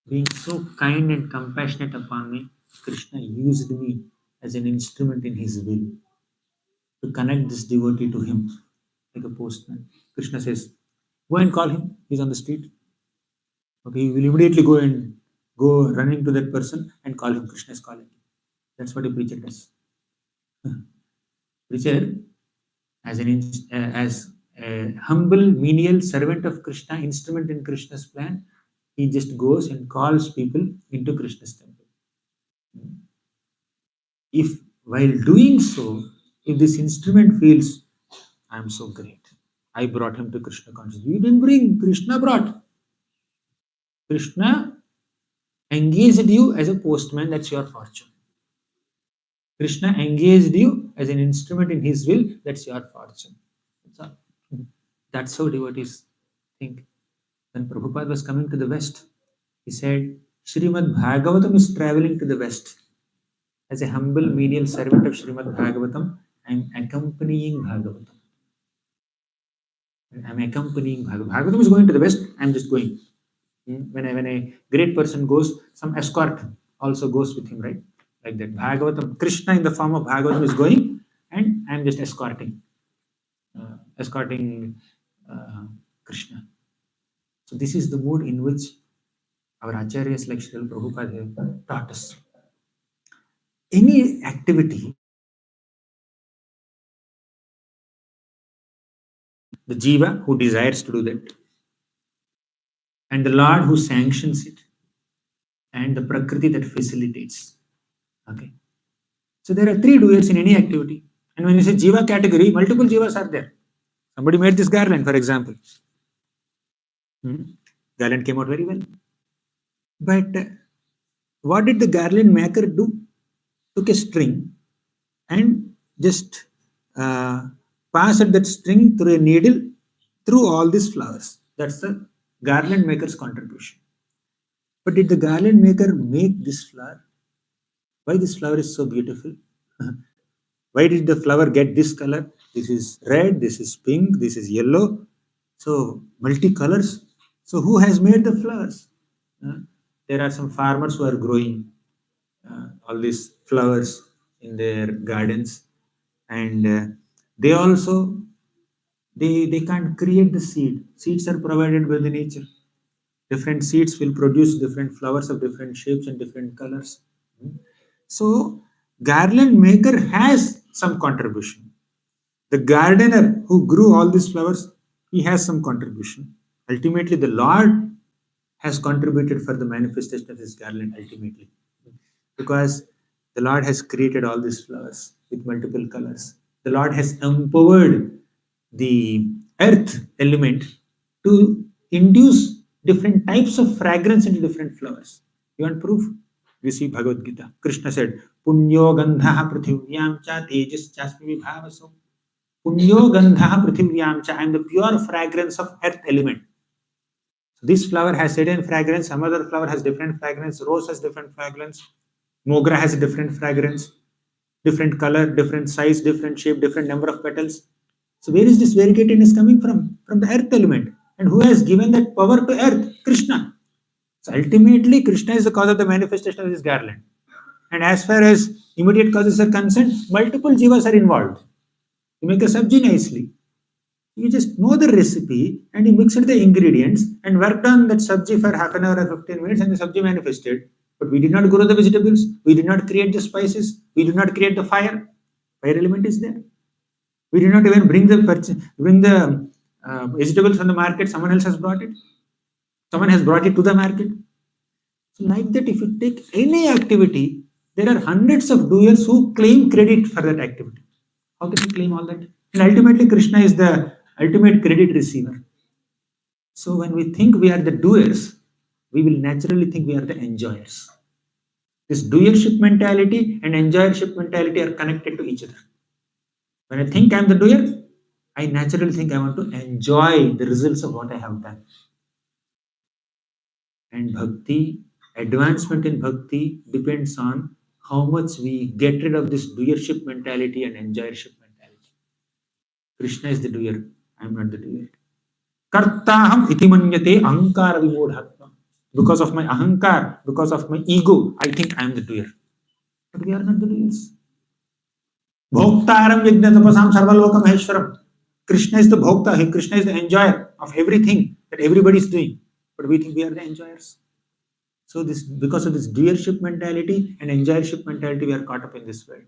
Being so kind and compassionate upon me, Krishna used me as an instrument in his will to connect this devotee to him, like a postman. Krishna says, go and call him. He's on the street. Okay, you will immediately go running to that person and call him. Krishna is calling. That's what a preacher does. Preacher, as a humble menial servant of Krishna, instrument in Krishna's plan, he just goes and calls people into Krishna's temple. If while doing so, if this instrument feels, I'm so great, I brought him to Krishna consciousness. You didn't bring, Krishna brought. Krishna engaged you as a postman, that's your fortune. Krishna engaged you as an instrument in his will, that's your fortune. That's all. That's how devotees think. When Prabhupada was coming to the West, he said, Srimad Bhagavatam is traveling to the West. As a humble menial servant of Srimad Bhagavatam, I am accompanying Bhagavatam. I'm accompanying Bhagavatam. Bhagavatam is going to the west, I'm just going. When a great person goes, some escort also goes with him, right? Like that. Bhagavatam, Krishna in the form of Bhagavatam is going, and I'm just escorting Krishna. So this is the mood in which our acharyas like Srila Prabhupada have taught us. Any activity, the jiva who desires to do that, and the Lord who sanctions it, and the prakriti that facilitates. Okay. So there are three doers in any activity. And when you say jiva category, multiple jivas are there. Somebody made this garland, for example. Garland came out very well. But what did the garland maker do? Took a string and just passed that string through a needle through all these flowers. That's the garland maker's contribution. But did the garland maker make this flower? Why this flower is so beautiful? Why did the flower get this color? This is red, this is pink, this is yellow. So multicolors. So who has made the flowers? There are some farmers who are growing all these flowers in their gardens, and they also they can't create the seed. Seeds are provided by the nature. Different seeds will produce different flowers of different shapes and different colors. So garland maker has some contribution. The gardener who grew all these flowers, he has some contribution. Ultimately, the Lord has contributed for the manifestation of this garland ultimately. Because the Lord has created all these flowers with multiple colors. The Lord has empowered the earth element to induce different types of fragrance into different flowers. You want proof? You see Bhagavad Gita. Krishna said, Punyo gandha prithivyam cha tejas chasmi vibhavaso. Punyo gandha prithivyam cha. I am the pure fragrance of earth element. So this flower has certain fragrance, some other flower has different fragrance, rose has different fragrance, mogra has a different fragrance, different color, different size, different shape, different number of petals. So where is this variegatedness coming from? From the earth element. And who has given that power to earth? Krishna. So ultimately, Krishna is the cause of the manifestation of this garland. And as far as immediate causes are concerned, multiple jivas are involved. You make a sabji nicely. You just know the recipe and you mixed the ingredients and worked on that sabji for half an hour or 15 minutes and the sabji manifested. But we did not grow the vegetables. We did not create the spices. We did not create the fire. Fire element is there. We did not even bring the vegetables from the market. Someone else has brought it. Someone has brought it to the market. So like that, if you take any activity, there are hundreds of doers who claim credit for that activity. How can you claim all that? And ultimately, Krishna is the ultimate credit receiver. So when we think we are the doers, we will naturally think we are the enjoyers. This doership mentality and enjoyership mentality are connected to each other. When I think I am the doer, I naturally think I want to enjoy the results of what I have done. And bhakti, advancement in bhakti depends on how much we get rid of this doership mentality and enjoyership mentality. Krishna is the doer, I am not the doer. Kartaham iti manyate ahankara vimodhatma. Because of my ahankar, because of my ego, I think I am the doer. But we are not the doers. Bhoktaram yajna tapasam sarvalokam maheshwaram. Krishna is the bhokta, Krishna is the enjoyer of everything that everybody is doing. But we think we are the enjoyers. So this, because of this doership mentality and enjoyership mentality, we are caught up in this world.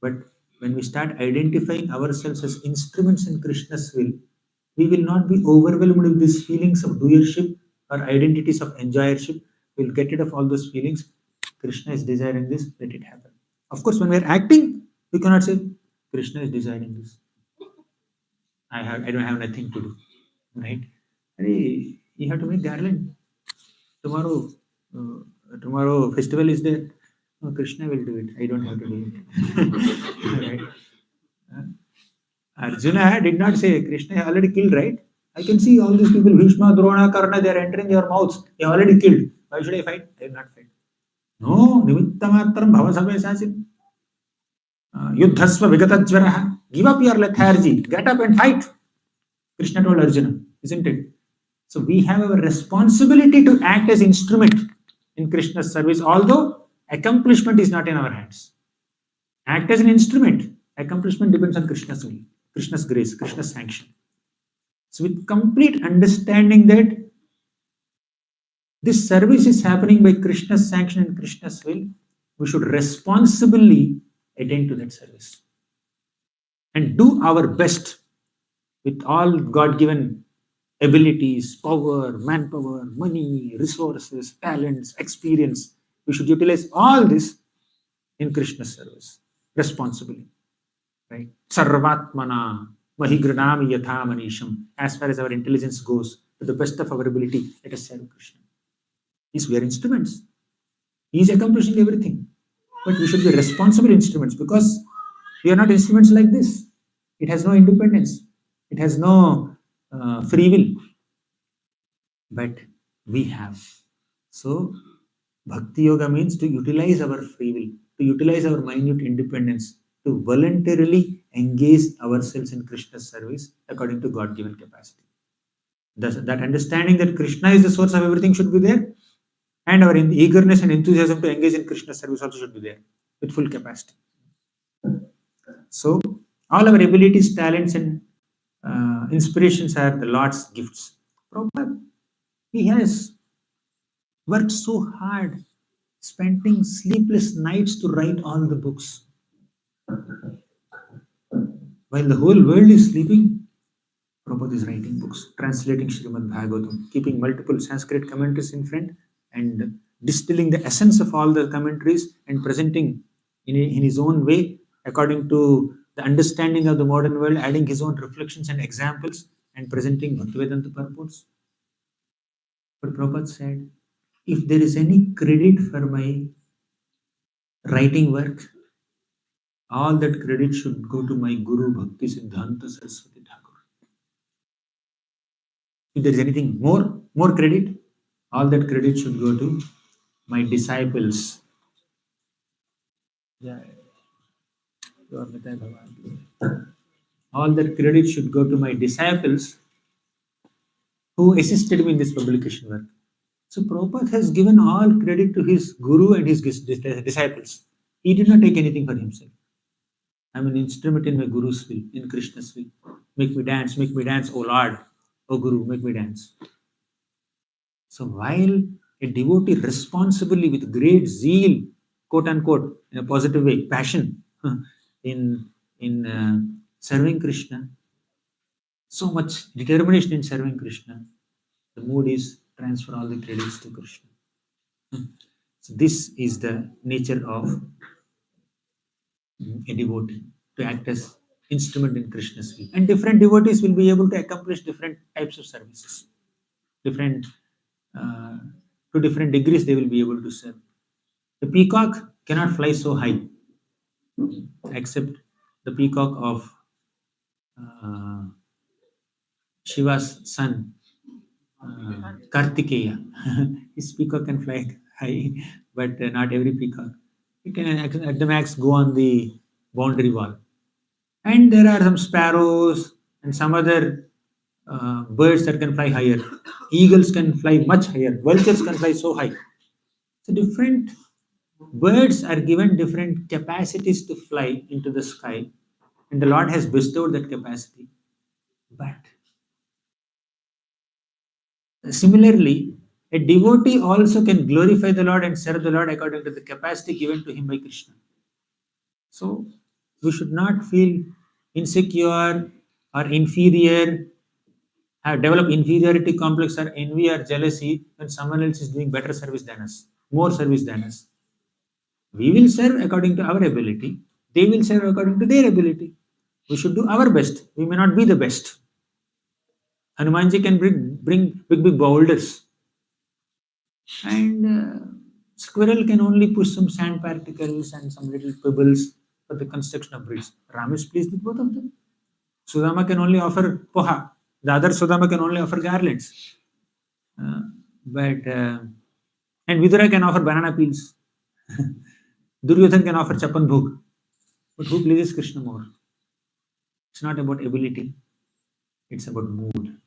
But when we start identifying ourselves as instruments in Krishna's will, we will not be overwhelmed with these feelings of doership or identities of enjoyership. We'll get rid of all those feelings. Krishna is desiring this, let it happen. Of course, when we are acting, we cannot say, Krishna is desiring this. I don't have nothing to do. Right? Hey, you have to make garland. Tomorrow festival is there. No, Krishna will do it. I don't have to do it. Right? Arjuna did not say, Krishna already killed, right? I can see all these people, Bhishma, Drona, Karna, they are entering your mouths. They already killed. Why should I fight? I will not fight. No, nimittamatram bhavasabhesachin. Yuddhasva vigatajvaraha. Give up your lethargy. Get up and fight. Krishna told Arjuna, isn't it? So we have a responsibility to act as instrument in Krishna's service, although accomplishment is not in our hands. Act as an instrument. Accomplishment depends on Krishna's will, Krishna's grace, Krishna's sanction. So with complete understanding that this service is happening by Krishna's sanction and Krishna's will, we should responsibly attend to that service and do our best with all God-given abilities, power, manpower, money, resources, talents, experience. We should utilize all this in Krishna's service responsibly. Right? Sarvatmana mahigranami yatha manisham. As far as our intelligence goes, to the best of our ability, let us serve Krishna. Yes, we are instruments. He is accomplishing everything. But we should be responsible instruments because we are not instruments like this. It has no independence. It has no free will. But we have. So, Bhakti Yoga means to utilize our free will, to utilize our minute independence, to voluntarily engage ourselves in Krishna's service according to God-given capacity. That understanding that Krishna is the source of everything should be there, and our eagerness and enthusiasm to engage in Krishna's service also should be there with full capacity. So, all our abilities, talents, and inspirations are the Lord's gifts. Prabhupada, he has worked so hard, spending sleepless nights to write all the books. While the whole world is sleeping, Prabhupada is writing books, translating Srimad Bhagavatam, keeping multiple Sanskrit commentaries in front, and distilling the essence of all the commentaries and presenting in his own way according to the understanding of the modern world, adding his own reflections and examples and presenting Bhaktivedanta purports. But Prabhupada said, if there is any credit for my writing work, all that credit should go to my Guru Bhakti Siddhanta Saraswati Thakur. If there is anything more credit, all that credit should go to my disciples. Yeah. All that credit should go to my disciples who assisted me in this publication work. So Prabhupada has given all credit to his Guru and his disciples. He did not take anything for himself. I'm an instrument in my Guru's will, in Krishna's will. Make me dance, O Lord, O Guru, make me dance. So while a devotee responsibly with great zeal, quote unquote, in a positive way, passion in serving Krishna, so much determination in serving Krishna, the mood is transfer all the credits to Krishna. So this is the nature of a devotee, to act as instrument in Krishna's will. And different devotees will be able to accomplish different types of services. To different degrees they will be able to serve. The peacock cannot fly so high, except the peacock of Shiva's son, Kartikeya. His peacock can fly high, but not every peacock. It can at the max go on the boundary wall. And there are some sparrows and some other birds that can fly higher. Eagles can fly much higher. Vultures can fly so high. So different birds are given different capacities to fly into the sky, and the Lord has bestowed that capacity. But similarly, a devotee also can glorify the Lord and serve the Lord according to the capacity given to him by Krishna. So we should not feel insecure or inferior, develop inferiority complex or envy or jealousy when someone else is doing better service than us, more service than us. We will serve according to our ability. They will serve according to their ability. We should do our best. We may not be the best. Hanumanji can bring big boulders. And squirrel can only push some sand particles and some little pebbles for the construction of bridge. Ram is pleased with both of them. Sudama can only offer poha. The other Sudama can only offer garlands. And Vidura can offer banana peels. Duryodhan can offer chapan bhog. But who pleases Krishna more? It's not about ability. It's about mood.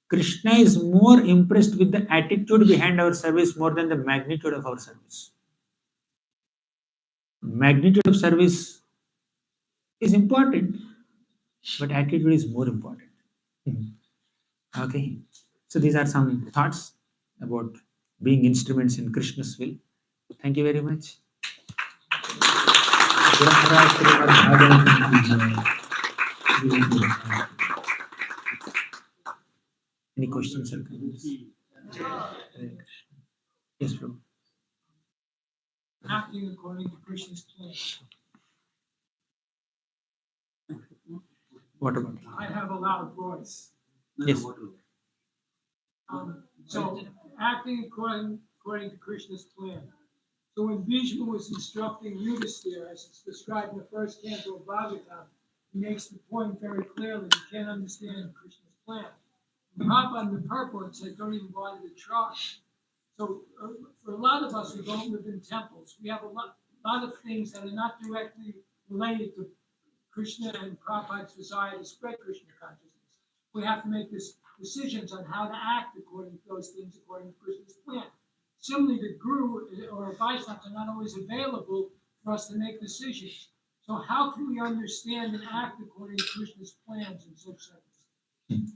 Krishna is more impressed with the attitude behind our service more than the magnitude of our service. Magnitude of service is important, but attitude is more important. Okay, so these are some thoughts about being instruments in Krishna's will. Thank you very much. Any questions or comments? Yes, bro. Acting according to Krishna's plan. What about? I have a loud voice. Yes. So acting according to Krishna's plan. So when Bhishma was instructing Yudhisthira, as it's described in the first canto of Bhagavatam, he makes the point very clearly. You can't understand Krishna's plan. Prabhupada in the purport said, don't even bother to try. So for a lot of us who don't live in temples, we have a lot of things that are not directly related to Krishna and Prabhupada's desire to spread Krishna consciousness. We have to make decisions on how to act according to those things, according to Krishna's plan. Similarly, the Guru or Vaishnavas are not always available for us to make decisions. So how can we understand and act according to Krishna's plans in such circumstances?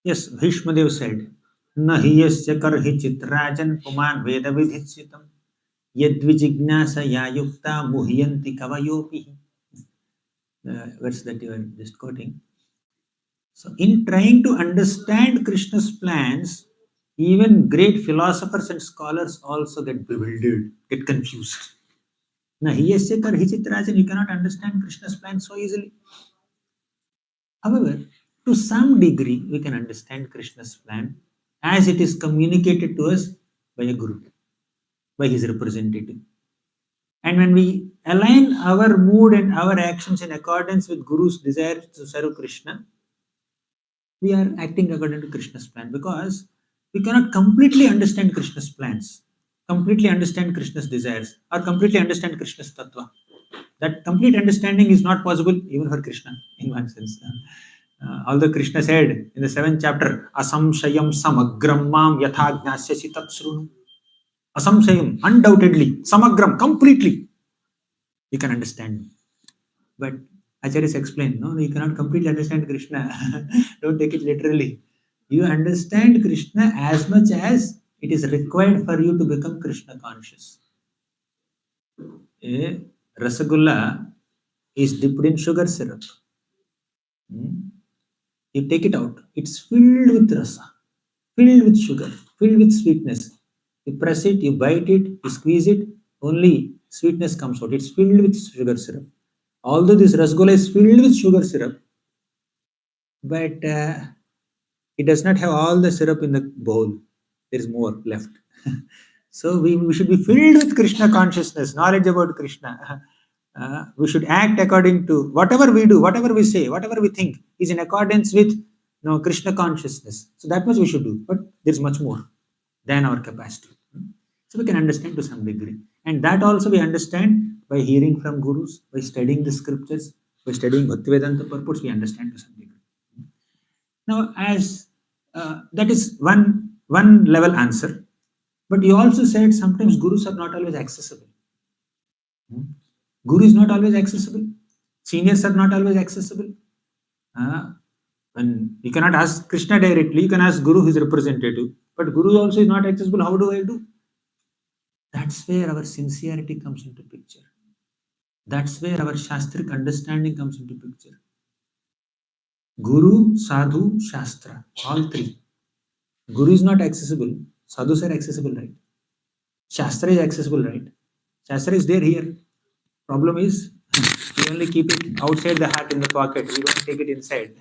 Yes, Bhishmadev said, Nahi yasya karhi chitrajan puman veda vidhitsitam yadvijignasa yayukta muhyanti kavayopi. The verse that you are just quoting. So, in trying to understand Krishna's plans, even great philosophers and scholars also get bewildered, get confused. Nahi yasya karhi chitrajan, you cannot understand Krishna's plans so easily. However, to some degree, we can understand Krishna's plan as it is communicated to us by a guru, by his representative. And when we align our mood and our actions in accordance with Guru's desire to serve Krishna, we are acting according to Krishna's plan, because we cannot completely understand Krishna's plans, completely understand Krishna's desires, or completely understand Krishna's tattva. That complete understanding is not possible even for Krishna, in one sense. Although Krishna said in the 7th chapter, Asamshayam samagram mam yatha jnasyasi tat srunu. Asamshayam, undoubtedly, samagram, completely, you can understand me. But Acharyas explained, no, you cannot completely understand Krishna. Don't take it literally. You understand Krishna as much as it is required for you to become Krishna conscious. A rasagulla is dipped in sugar syrup. You take it out, it's filled with rasa, filled with sugar, filled with sweetness. You press it, you bite it, you squeeze it, only sweetness comes out. It's filled with sugar syrup. Although this rasgulla is filled with sugar syrup, but it does not have all the syrup in the bowl. There is more left. So we should be filled with Krishna consciousness, knowledge about Krishna. We should act according to whatever we do, whatever we say, whatever we think is in accordance with Krishna consciousness. So that much we should do, but there's much more than our capacity. So we can understand to some degree, and that also we understand by hearing from gurus, by studying the scriptures, by studying Bhaktivedanta purports. We understand to some degree. Now, as that is one level answer, but you also said sometimes gurus are not always accessible. Guru is not always accessible. Seniors are not always accessible. When you cannot ask Krishna directly, you can ask Guru, his representative. But Guru also is not accessible. How do I do? That's where our sincerity comes into picture. That's where our shastric understanding comes into picture. Guru, Sadhu, Shastra, all three. Guru is not accessible. Sadhus are accessible, right? Shastra is accessible, right? Shastra is there here. Problem is, we only keep it outside the hat in the pocket. We don't take it inside.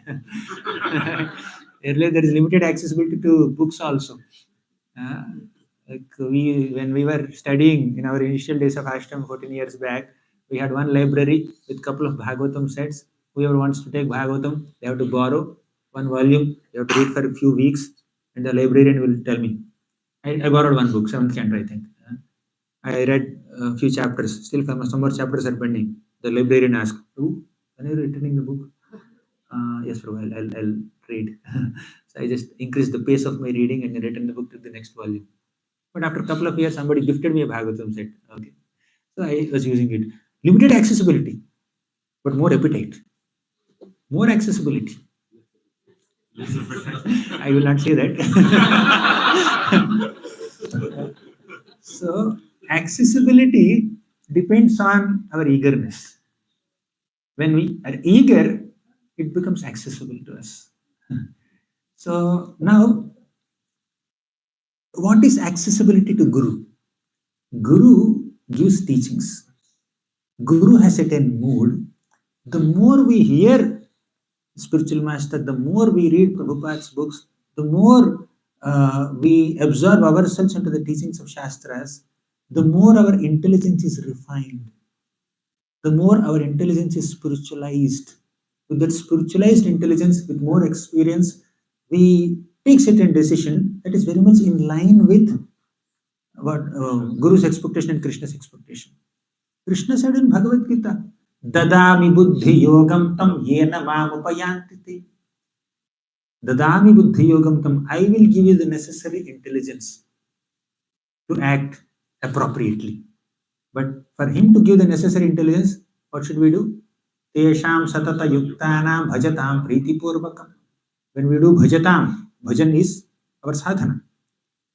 Earlier, there is limited accessibility to books also. When we were studying in our initial days of ashram 14 years back, we had one library with a couple of Bhagavatam sets. Whoever wants to take Bhagavatam, they have to borrow one volume. They have to read for a few weeks, and the librarian will tell me. I borrowed one book, 7th canto, I think. I read a few chapters. Still, some more chapters are pending. The librarian asked, "When are you returning the book?" Yes, Prabhu, I'll read. So I just increased the pace of my reading and written the book to the next volume. But after a couple of years, somebody gifted me a Bhagavatam set. Okay. So I was using it. Limited accessibility, but more appetite. More accessibility. I will not say that. So accessibility depends on our eagerness. When we are eager, it becomes accessible to us. So now, what is accessibility to Guru? Guru gives teachings. Guru has a certain mood. The more we hear spiritual master, the more we read Prabhupada's books, the more we absorb ourselves into the teachings of Shastras, the more our intelligence is refined, the more our intelligence is spiritualized. With that spiritualized intelligence, with more experience, we take certain decision that is very much in line with what Guru's expectation and Krishna's expectation. Krishna said in Bhagavad Gita, Dadami buddhi yogam tam yena mam upayantiti. Dadami buddhi yogam tam. I will give you the necessary intelligence to act appropriately. But for him to give the necessary intelligence, what should we do? Tesham satata yuktanam bhajatam priti purvakam. When we do bhajatam, bhajan is our sadhana.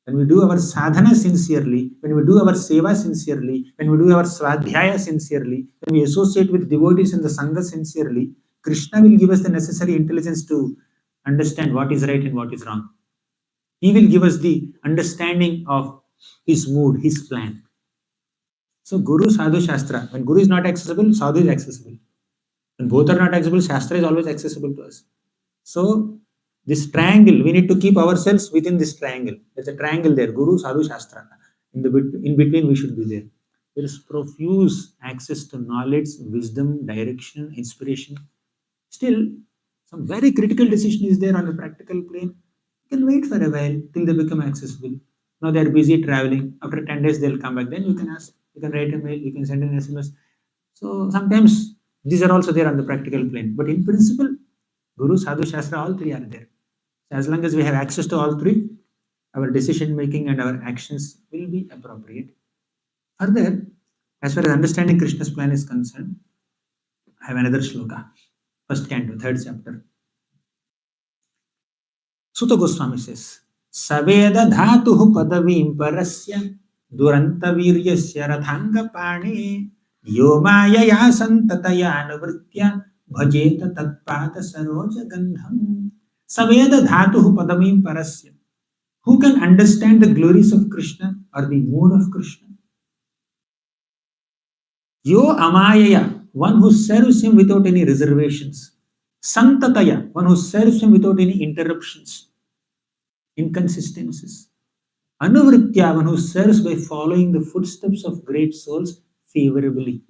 When we do our sadhana sincerely, when we do our seva sincerely, when we do our swadhyaya sincerely, when we associate with devotees in the sangha sincerely, Krishna will give us the necessary intelligence to understand what is right and what is wrong. He will give us the understanding of his mood, his plan. So Guru, Sadhu, Shastra. When Guru is not accessible, Sadhu is accessible. When both are not accessible, Shastra is always accessible to us. So this triangle, we need to keep ourselves within this triangle. There's a triangle there, Guru, Sadhu, Shastra. In between, we should be there. There is profuse access to knowledge, wisdom, direction, inspiration. Still, some very critical decision is there on a practical plane. You can wait for a while till they become accessible. Now they are busy traveling. After 10 days, they'll come back. Then you can ask, you can write a mail, you can send an SMS. So sometimes these are also there on the practical plane. But in principle, Guru, Sadhu, Shastra, all three are there. So as long as we have access to all three, our decision making and our actions will be appropriate. Further, as far as understanding Krishna's plan is concerned, I have another shloka, first canto, third chapter. Sukadeva Goswami says, Saveda dhatuhu padavim parasya duranta viryasya rathanga pani yomaya santataya anuvritya bhajeta tatpada saroja gandham. Saveda dhatuhu padavim parasya. Who can understand the glories of Krishna or the mood of Krishna? Yo amayaya, one who serves him without any reservations. Santataya, one who serves him without any interruptions, inconsistencies. Anuvritya, one who serves by following the footsteps of great souls favorably.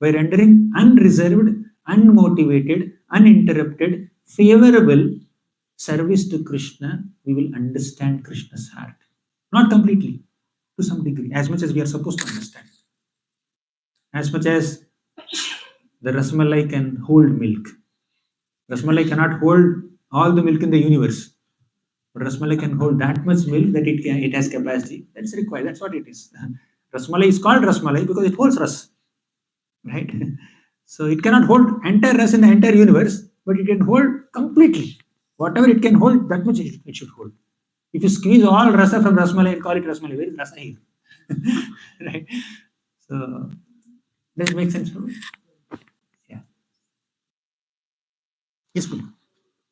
By rendering unreserved, unmotivated, uninterrupted, favorable service to Krishna, we will understand Krishna's heart. Not completely, to some degree, as much as we are supposed to understand. As much as the Rasmalai can hold milk. Rasmalai cannot hold all the milk in the universe. But Rasmalai can hold that much milk that it has capacity. That's required. That's what it is. Rasmalai is called Rasmalai because it holds Ras. Right? So it cannot hold entire Ras in the entire universe, but it can hold completely. Whatever it can hold, that much it should hold. If you squeeze all Rasa from Rasmalai and call it Rasmalai, where is Rasa here? Right? So does it make sense to me? Yeah. Yes, please.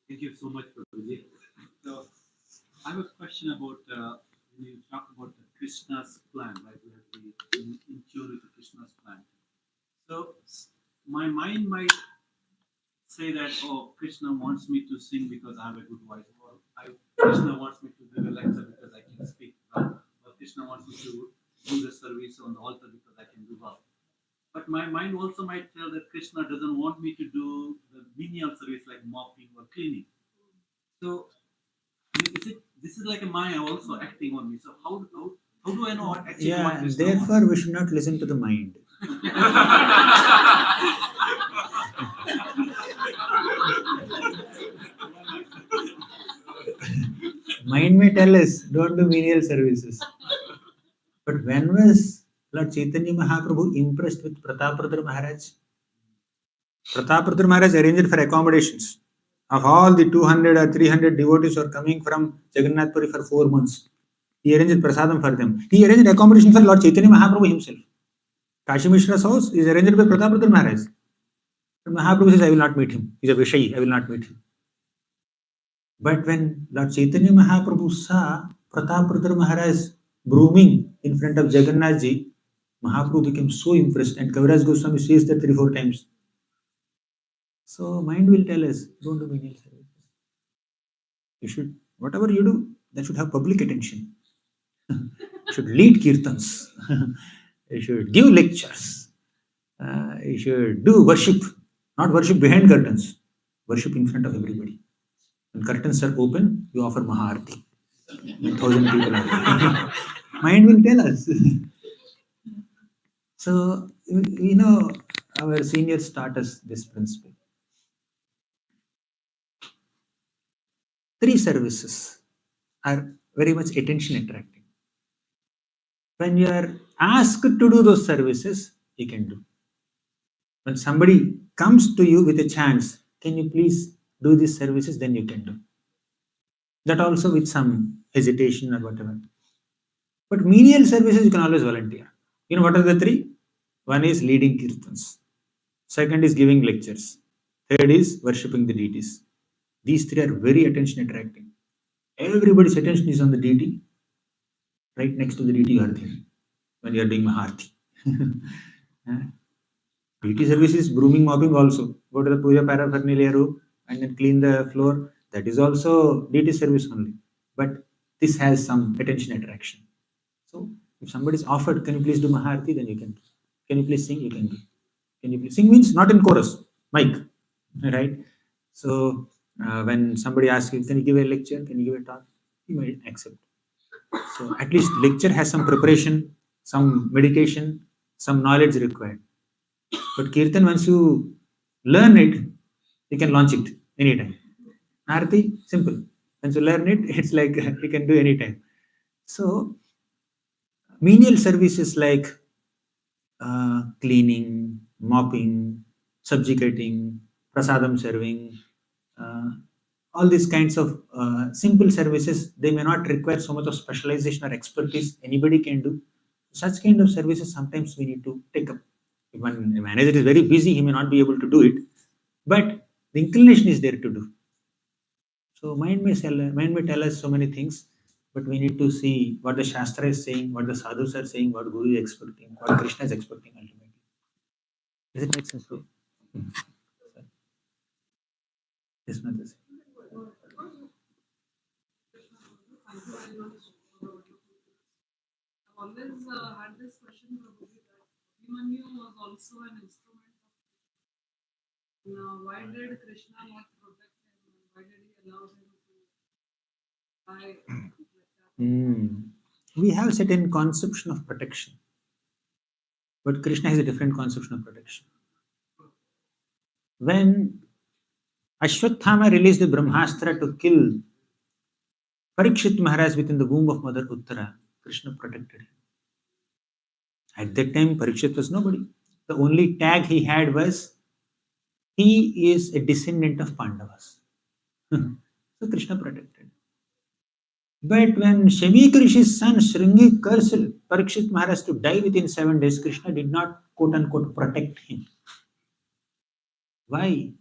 Thank you so much, Prabhuji. So, I have a question about when you talk about Krishna's plan, right? We have to be in tune with Krishna's plan. So, my mind might say that, oh, Krishna wants me to sing because I have a good voice, or Krishna wants me to give a lecture because I can speak well, or Krishna wants me to do the service on the altar because I can do well. But my mind also might tell that Krishna doesn't want me to do the menial service like mopping or cleaning. So, this is like a Maya also acting on me. So how do I know actually what Krishna therefore wants? we should not listen to the mind. Mind may tell us, don't do menial services. But when was Lord Chaitanya Mahaprabhu impressed with Pratapadra Maharaj? Pratapadra Maharaj arranged for accommodations. Of all the 200 or 300 devotees who are coming from Jagannath Puri for 4 months, he arranged prasadam for them. He arranged accommodation for Lord Chaitanya Mahaprabhu himself. Kashi Mishra's house is arranged by Pratapadra Maharaj. But Mahaprabhu says, I will not meet him. He's a Vishayi, I will not meet him. But when Lord Chaitanya Mahaprabhu saw Pratapadra Maharaj brooming in front of Jagannath ji, Mahaprabhu became so impressed, and Kaviraj Goswami says that 3-4 times. So mind will tell us, don't do menial services. You should, whatever you do, that should have public attention. You should lead kirtans. You should give lectures. You should do worship, not worship behind curtains, worship in front of everybody. When curtains are open, you offer Maharati. 1,000 people are. Mind will tell us. So, our seniors taught us this principle. 3 services are very much attention attracting. When you are asked to do those services, you can do. When somebody comes to you with a chance, can you please do these services, then you can do. That also with some hesitation or whatever. But menial services, you can always volunteer. You know what are the 3? One is leading kirtans. Second is giving lectures. Third is worshipping the deities. These 3 are very attention attracting. Everybody's attention is on the deity. Right next to the deity you are there when you are doing Maharati. Deity service is brooming, mopping also. Go to the puja paraphernalia room and then clean the floor. That is also deity service only. But this has some attention attraction. So if somebody is offered, can you please do Maharati, then you can do. Can you please sing? You can do. Can you please sing means not in chorus, mic, right? So when somebody asks you, can you give a lecture? Can you give a talk? You might accept. So at least lecture has some preparation, some meditation, some knowledge required. But Kirtan, once you learn it, you can launch it anytime. Arati, simple. Once you learn it, it's like you can do anytime. So menial services like cleaning, mopping, subjugating, prasadam serving, all these kinds of simple services, they may not require so much of specialization or expertise. Anybody can do. Such kind of services sometimes we need to take up. If one manager is very busy, he may not be able to do it, but the inclination is there to do. So mind may tell us so many things, but we need to see what the Shastra is saying, what the sadhus are saying, what Guru is expecting, what Krishna is expecting ultimately. Does it make sense? Yes, Mataji. I've always had this question, Prabhuji, that Abhimanyu was also an instrument of Krishna. Now, why did Krishna not protect him? Why did he allow him to die like that? We have certain conception of protection, but Krishna has a different conception of protection. When Ashwathama released the Brahmastra to kill Parikshit Maharaj within the womb of Mother Uttara, Krishna protected him. At that time, Parikshit was nobody. The only tag he had was, he is a descendant of Pandavas. So Krishna protected. But when Shamika Rishi's son Shringi cursed Parikshit Maharaj to die within 7 days, Krishna did not quote unquote protect him. Why?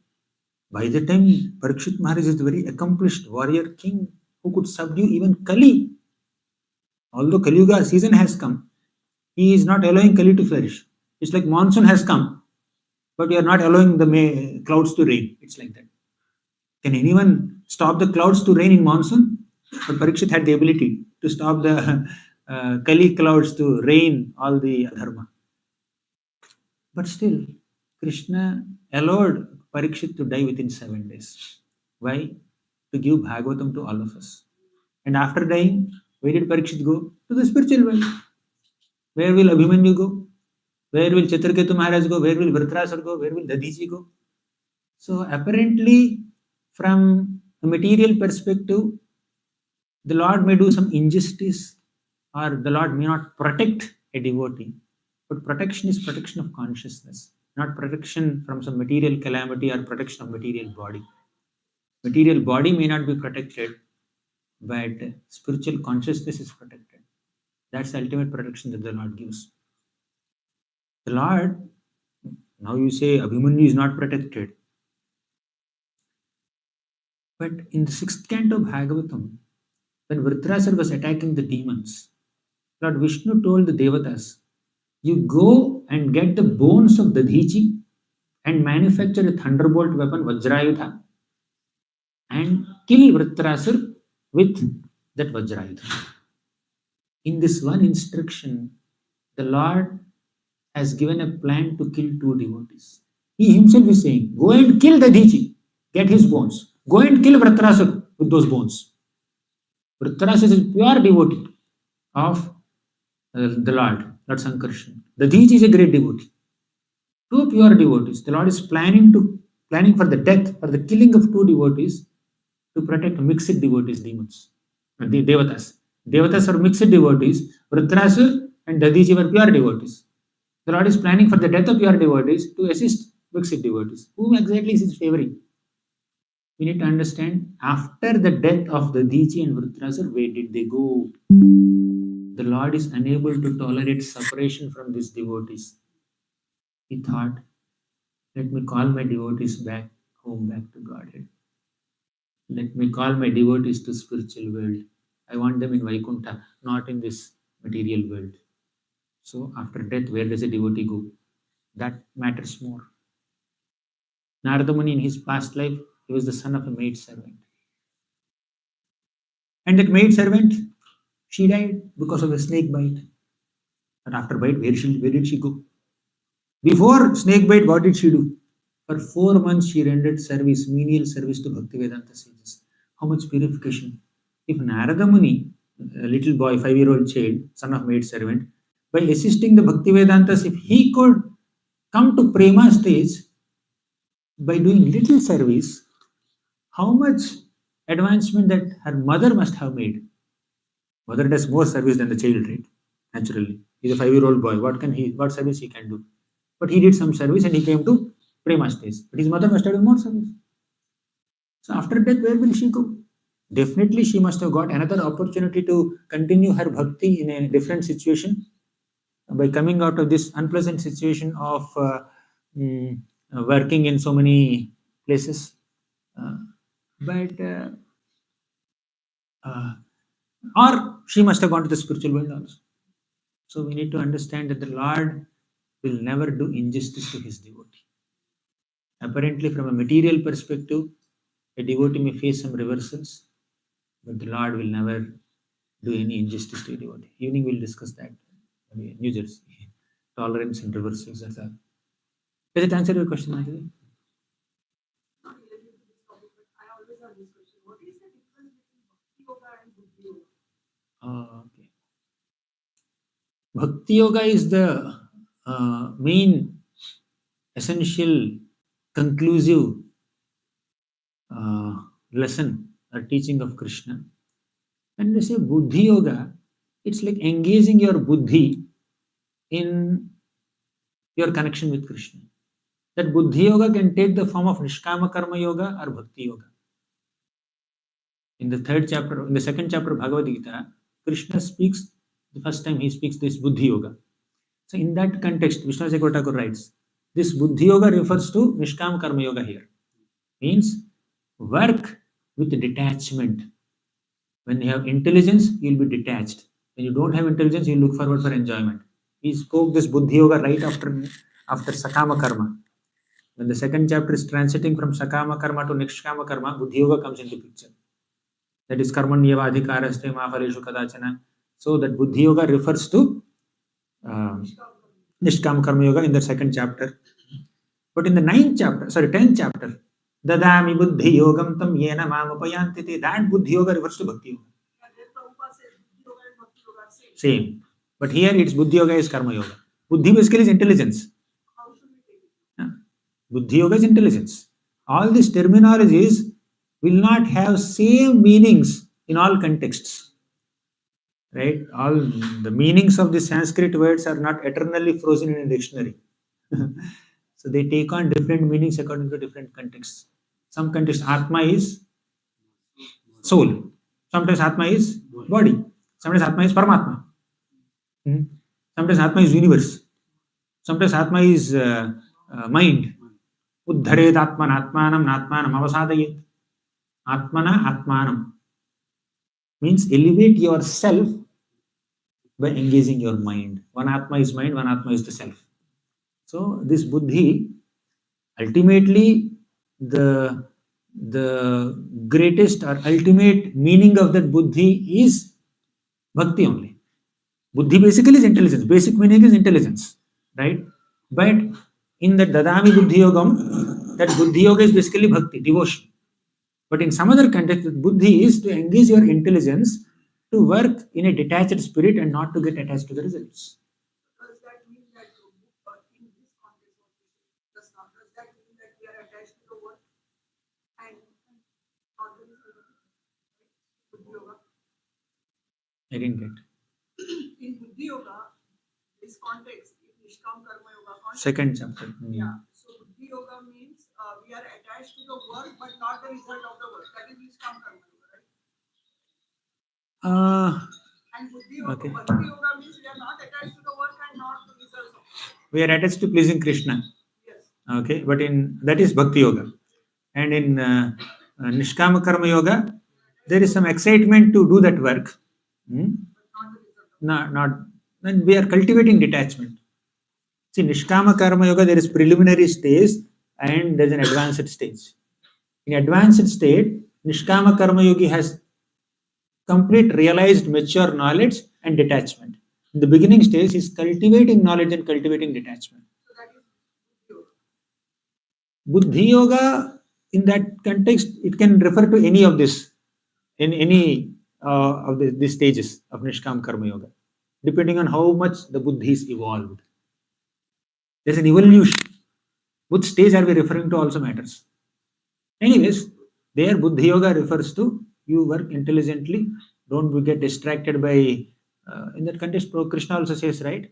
By the time Parikshit Maharaj is a very accomplished warrior king who could subdue even Kali. Although Kali Yuga season has come, he is not allowing Kali to flourish. It's like monsoon has come, but you are not allowing the clouds to rain. It's like that. Can anyone stop the clouds to rain in monsoon? But Parikshit had the ability to stop the Kali clouds to rain all the Adharma. But still, Krishna allowed Parikshit to die within 7 days. Why? To give Bhagavatam to all of us. And after dying, where did Parikshit go? To the spiritual world. Where will Abhimanyu go? Where will Chitraketu Maharaj go? Where will Vritrasur go? Where will Dadiji go? So apparently, from a material perspective, The Lord may do some injustice, or the Lord may not protect a devotee, but protection is protection of consciousness, not protection from some material calamity or protection of material body. Material body may not be protected, but spiritual consciousness is protected. That's the ultimate protection that the Lord gives. The Lord, now you say Abhimanyu is not protected, but in the sixth canto of Bhagavatam, when Vritrasura was attacking the demons, Lord Vishnu told the Devatas, you go and get the bones of Dadhichi and manufacture a thunderbolt weapon, Vajrayudha, and kill Vritrasura with that Vajrayudha. In this one instruction, the Lord has given a plan to kill two devotees. He himself is saying, go and kill Dadhichi, get his bones. Go and kill Vritrasura with those bones. Vritrasura is a pure devotee of the Lord Sankarshan. Dadhichi is a great devotee. Two pure devotees. The Lord is planning for the death, for the killing of two devotees to protect mixed devotees, demons. And the Devatas. Devatas are mixed devotees. Vritrasura and Dadhichi were pure devotees. The Lord is planning for the death of pure devotees to assist mixed devotees. Whom exactly is his favoring? We need to understand, after the death of Dadhichi and Vritrasura, where did they go? The Lord is unable to tolerate separation from these devotees. He thought, let me call my devotees back home, back to Godhead. Let me call my devotees to spiritual world. I want them in Vaikuntha, not in this material world. So after death, where does a devotee go? That matters more. Narada Muni, in his past life, he was the son of a maid servant. And that maid servant, she died because of a snake bite. But after bite, where did she go? Before snake bite, what did she do? For 4 months, she rendered service, menial service to Bhaktivedanta sages. How much purification? If Narada Muni, a little boy, 5-year-old child, son of maid servant, by assisting the Bhaktivedantas, if he could come to Prema stage by doing little service, how much advancement that her mother must have made. Mother does more service than the child, right? Naturally. He's a 5-year-old boy. What service he can do? But he did some service and he came to Prema stage. But his mother must have done more service. So after death, where will she go? Definitely she must have got another opportunity to continue her bhakti in a different situation by coming out of this unpleasant situation of working in so many places. Or she must have gone to the spiritual world also. So we need to understand that the Lord will never do injustice to his devotee. Apparently, from a material perspective, a devotee may face some reversals, but the Lord will never do any injustice to a devotee. Evening we'll discuss that. New Jersey. Tolerance and reversals. Does it answer your question, Anjali? Not related to this topic, but I always have this question. What is the difference between Bhakti Yoga and Buddhi Yoga? Okay. Bhakti Yoga is the main, essential, conclusive lesson or teaching of Krishna. When they say Buddhi Yoga, it's like engaging your Buddhi in your connection with Krishna. That Buddhi Yoga can take the form of Nishkama Karma Yoga or Bhakti Yoga. In the second chapter of Bhagavad Gita, Krishna speaks, the first time he speaks this Buddhi Yoga. So in that context, Vishnu Thakur writes, this Buddhi Yoga refers to Nishkama Karma Yoga here. Means work with detachment. When you have intelligence, you will be detached. When you don't have intelligence, you look forward for enjoyment. He spoke this Buddhi Yoga right after Sakama Karma. When the second chapter is transiting from Sakama Karma to Nishkama Karma, Buddhi Yoga comes into picture. That is Karmanyeva Adhikaraste Ma Phaleshu Kadachana. So that Buddhi Yoga refers to Nishkama Karma Yoga in the second chapter. But in the 10th chapter, Dadami Buddhi Yogam Tam Yena Mamapayantiti, that Buddhi Yoga refers to Bhakti Yoga. And then Prabhupada says Buddhi Yoga and Bhakti Yoga are same. Same. But here it's Buddhi Yoga is Karma Yoga. Buddhi basically is intelligence. How should we take it? Buddhi Yoga is intelligence. All these terminologies will not have same meanings in all contexts, right? All the meanings of the Sanskrit words are not eternally frozen in a dictionary. So they take on different meanings according to different contexts. Some contexts, Atma is soul. Sometimes Atma is body. Sometimes Atma is Paramatma. Hmm. Sometimes Atma is universe. Sometimes Atma is mind. Uddharet Atman Atmanam Natmanam Avasadayet. Atmana Atmanam means elevate yourself by engaging your mind. One Atma is mind, one Atma is the self. So this Buddhi, ultimately the greatest or ultimate meaning of that Buddhi is bhakti only. Buddhi basically is intelligence. Basic meaning is intelligence, right? But in the Dadami Buddhi Yogam, that Buddhi Yoga is basically bhakti, devotion. But in some other context, Buddhi is to engage your intelligence to work in a detached spirit and not to get attached to the results. Does that mean that in this context of does that mean that we are attached to the work and not the result of it? Buddhi Yoga. I didn't get. In Buddhi Yoga, this context, in Nishkam Karma Yoga context, Second chapter. yeah. So Buddhi Yoga means we are attached to the work but not the result of the work. That is Nishkam Karma Yoga, right? And Buddhi Yoga, Okay. Bhakti Yoga means we are not attached to the work and not the results of it. We are attached to pleasing Krishna. Yes. Okay, but in that is Bhakti Yoga. And in Nishkama Karma Yoga, there is some excitement to do that work. Hmm? Not, then we are cultivating detachment. See, Nishkama Karma Yoga, there is preliminary stage and there is an advanced stage. In advanced state, Nishkama Karma Yogi has complete realized mature knowledge and detachment. In the beginning stage, he is cultivating knowledge and cultivating detachment. So that is Buddhi Yoga, in that context, it can refer to any of this, in any of these stages of Nishkam Karma Yoga, depending on how much the Buddhi is evolved. There's an evolution. Which stage are we referring to also matters. Anyways, there Buddhi Yoga refers to you work intelligently, don't get distracted by, in that context, Krishna also says, right?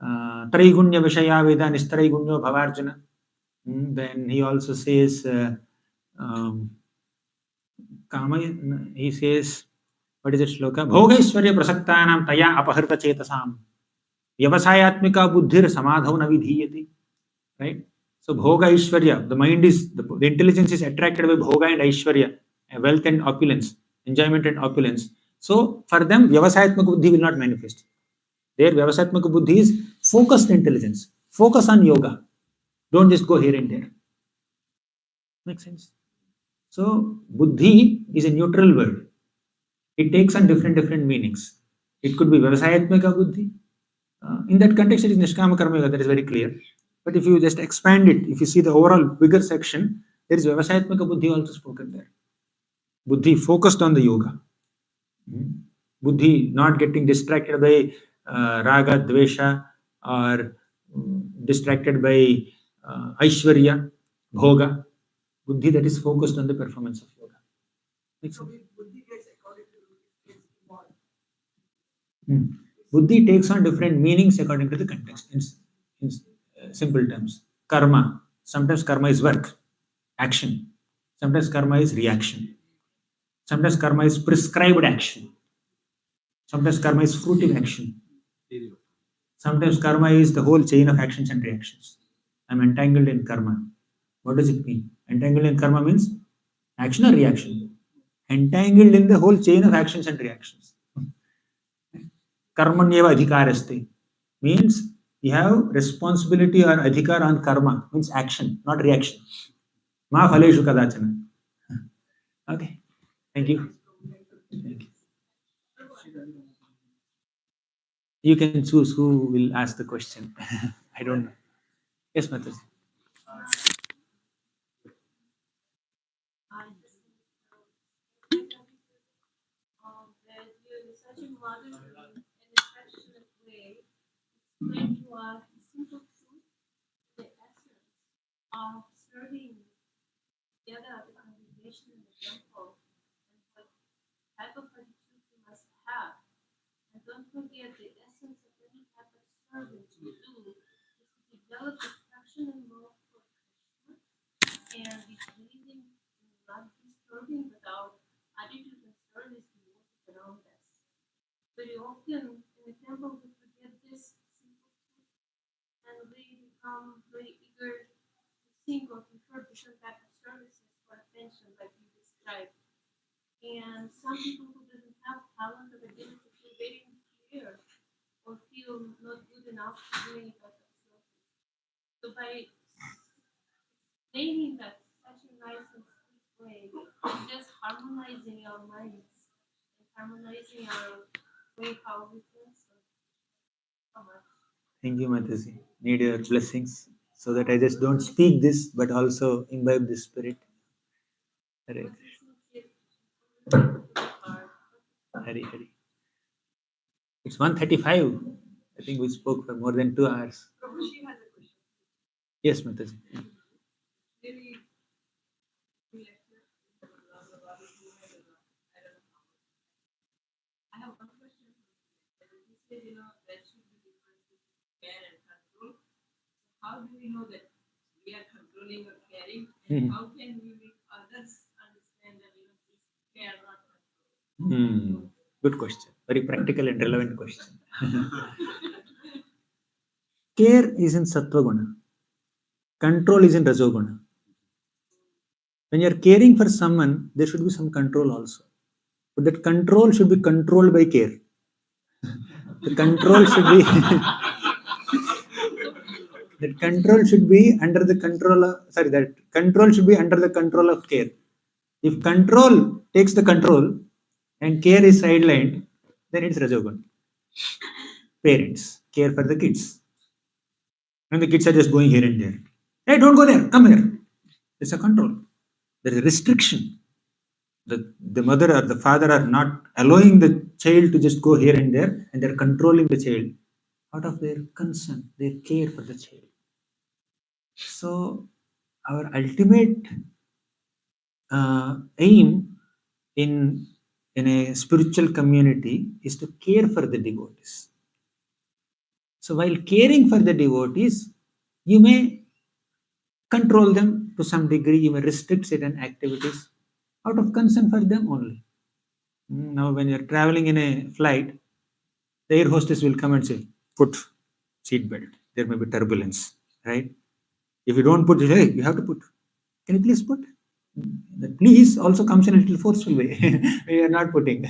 Traigunya Vishaya Veda Nistraigunyo Bhavarjuna. Then he also says, Kama, he says, what is it, Shloka? Bhogaishwarya prasaktanam taya apaharta chetasam. Vyavasayatmika buddhir samadhav na vidhiyati. Right? So bhoga Aishwarya, the mind is, the intelligence is attracted by bhoga and Aishwarya, wealth and opulence, enjoyment and opulence. So for them, Vyavasayatmaka buddhi will not manifest. Their Vyavasayatmaka buddhi is focused intelligence. Focus on yoga. Don't just go here and there. Makes sense? So buddhi is a neutral word. It takes on different meanings. It could be Vyavasayatmaka buddhi. In that context, it is Nishkama Karma Yoga, that is very clear. But if you just expand it, if you see the overall bigger section, there is Vyavasayatmaka buddhi also spoken there. Buddhi focused on the yoga. Buddhi not getting distracted by raga, dvesha, or distracted by Aishwarya, bhoga. Buddhi that is focused on the performance of yoga. Makes sense? Buddhi gets according to its evolved. Buddhi takes on different meanings according to the context. In simple terms, karma. Sometimes karma is work, action. Sometimes karma is reaction. Sometimes karma is prescribed action. Sometimes karma is fruitive action. Sometimes karma is the whole chain of actions and reactions. I'm entangled in karma. What does it mean? Entangled in karma means action or reaction. Entangled in the whole chain of actions and reactions. Karmanyeva adhikaraste means you have responsibility or adhikar on karma, means action, not reaction. Ma phaleshu kadachana. Okay. Thank you. Thank you. You can choose who will ask the question. I don't know. Yes, Matas. There's such a modern and affectionate way explain to us the simple truth, the essence of serving together at the congregation in the temple, and what that forget the essence of any type of service we do is to develop affection and love for Krishna and be pleasing and not disturbing without attitude and service to those around us. Very often in the temple we forget this simple truth and we become very eager to think or prefer different type of services for attention like you described. And some people who doesn't have talent or ability feel very inferior or feel not good enough to do any type of service. So by explaining that such a nice and sweet way, it's just harmonizing our minds and harmonizing our way how we think. So, how much? Thank you, Mataji. Need your blessings so that I just don't speak this but also imbibe the spirit. Hare Hari Hari. It's 1:35. I think we spoke for more than 2 hours. Prabhuji has a question. Yes, Mataji. Maybe we lecture I don't know how. I have one question. You said, there should be difference between care and control. So how do we know that we are controlling or caring? And how can we make others understand that this care not control? Good question. Very practical and relevant question. Care is in Sattva Guna. Control is in Rajoguna. When you are caring for someone, there should be some control also. But that control should be controlled by care. The control should be that control should be under the control of that control should be under the control of care. If control takes the control and care is sidelined, then it's Rajoguna. Parents care for the kids. And the kids are just going here and there. Hey, don't go there, come here. It's a control. There is a restriction. The mother or the father are not allowing the child to just go here and there, and they're controlling the child out of their concern, their care for the child. So, our ultimate aim in a spiritual community is to care for the devotees. So, while caring for the devotees, you may control them to some degree, you may restrict certain activities out of concern for them only. Now, when you're traveling in a flight, the air hostess will come and say, put seat belt. There may be turbulence, right? If you don't put it, hey, you have to put. Can you please put? The please also comes in a little forceful way. We are not putting,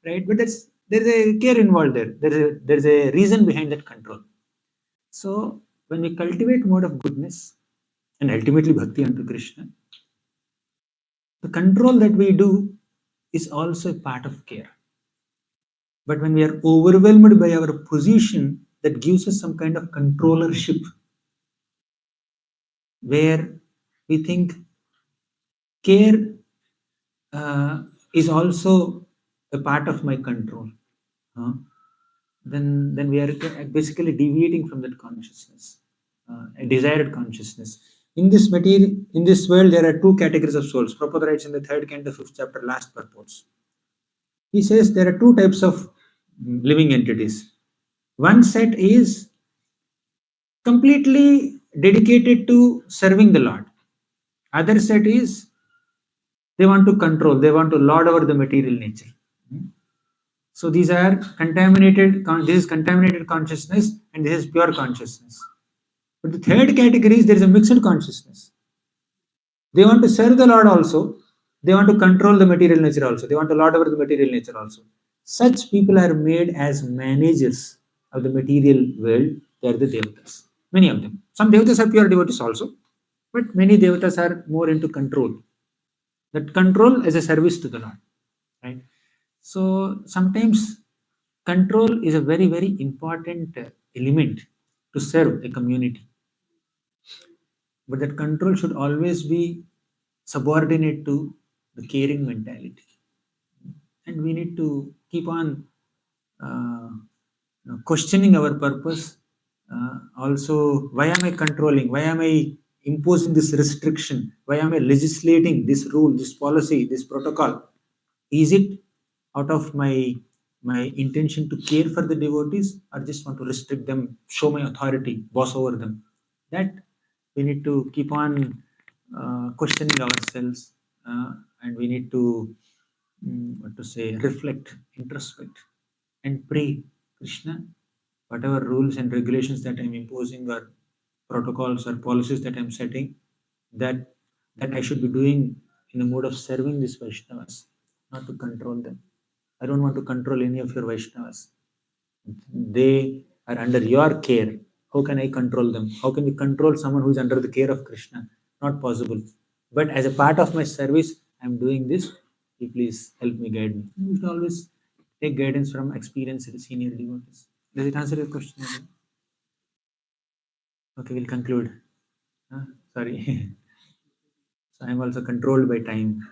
right? But there's a care involved there. There's a reason behind that control. So when we cultivate mode of goodness and ultimately bhakti unto Krishna, the control that we do is also a part of care. But when we are overwhelmed by our position, that gives us some kind of controllership, where we think care is also a part of my control. Then we are basically deviating from that consciousness, a desired consciousness. In this world, there are two categories of souls. Prabhupada writes in the 3rd canto, 5th chapter, last purports. He says there are two types of living entities. One set is completely dedicated to serving the Lord. Other set is they want to control, they want to lord over the material nature. So these are contaminated. This is contaminated consciousness, and this is pure consciousness. But the third category is there is a mixed consciousness. They want to serve the Lord also. They want to control the material nature also. They want to lord over the material nature also. Such people are made as managers of the material world. They are the devatas. Many of them. Some devatas are pure devotees also, but many devatas are more into control. That control is a service to the Lord, right? So sometimes control is a very, very important element to serve a community. But that control should always be subordinate to the caring mentality. And we need to keep on questioning our purpose. Also, why am I controlling? Why am I imposing this restriction? Why am I legislating this rule, this policy, this protocol? Is it out of my my intention to care for the devotees or just want to restrict them, show my authority, boss over them? That we need to keep on questioning ourselves, and we need to what to say, reflect, introspect, and pray, Krishna, whatever rules and regulations that I'm imposing or protocols or policies that I'm setting, that I should be doing in the mode of serving these Vaishnavas, not to control them. I don't want to control any of your Vaishnavas. They are under your care. How can I control them? How can you control someone who is under the care of Krishna? Not possible. But as a part of my service, I'm doing this. You please help me, guide me. You should always take guidance from experienced senior devotees. Does it answer your question? Okay, we'll conclude. Sorry. So I'm also controlled by time.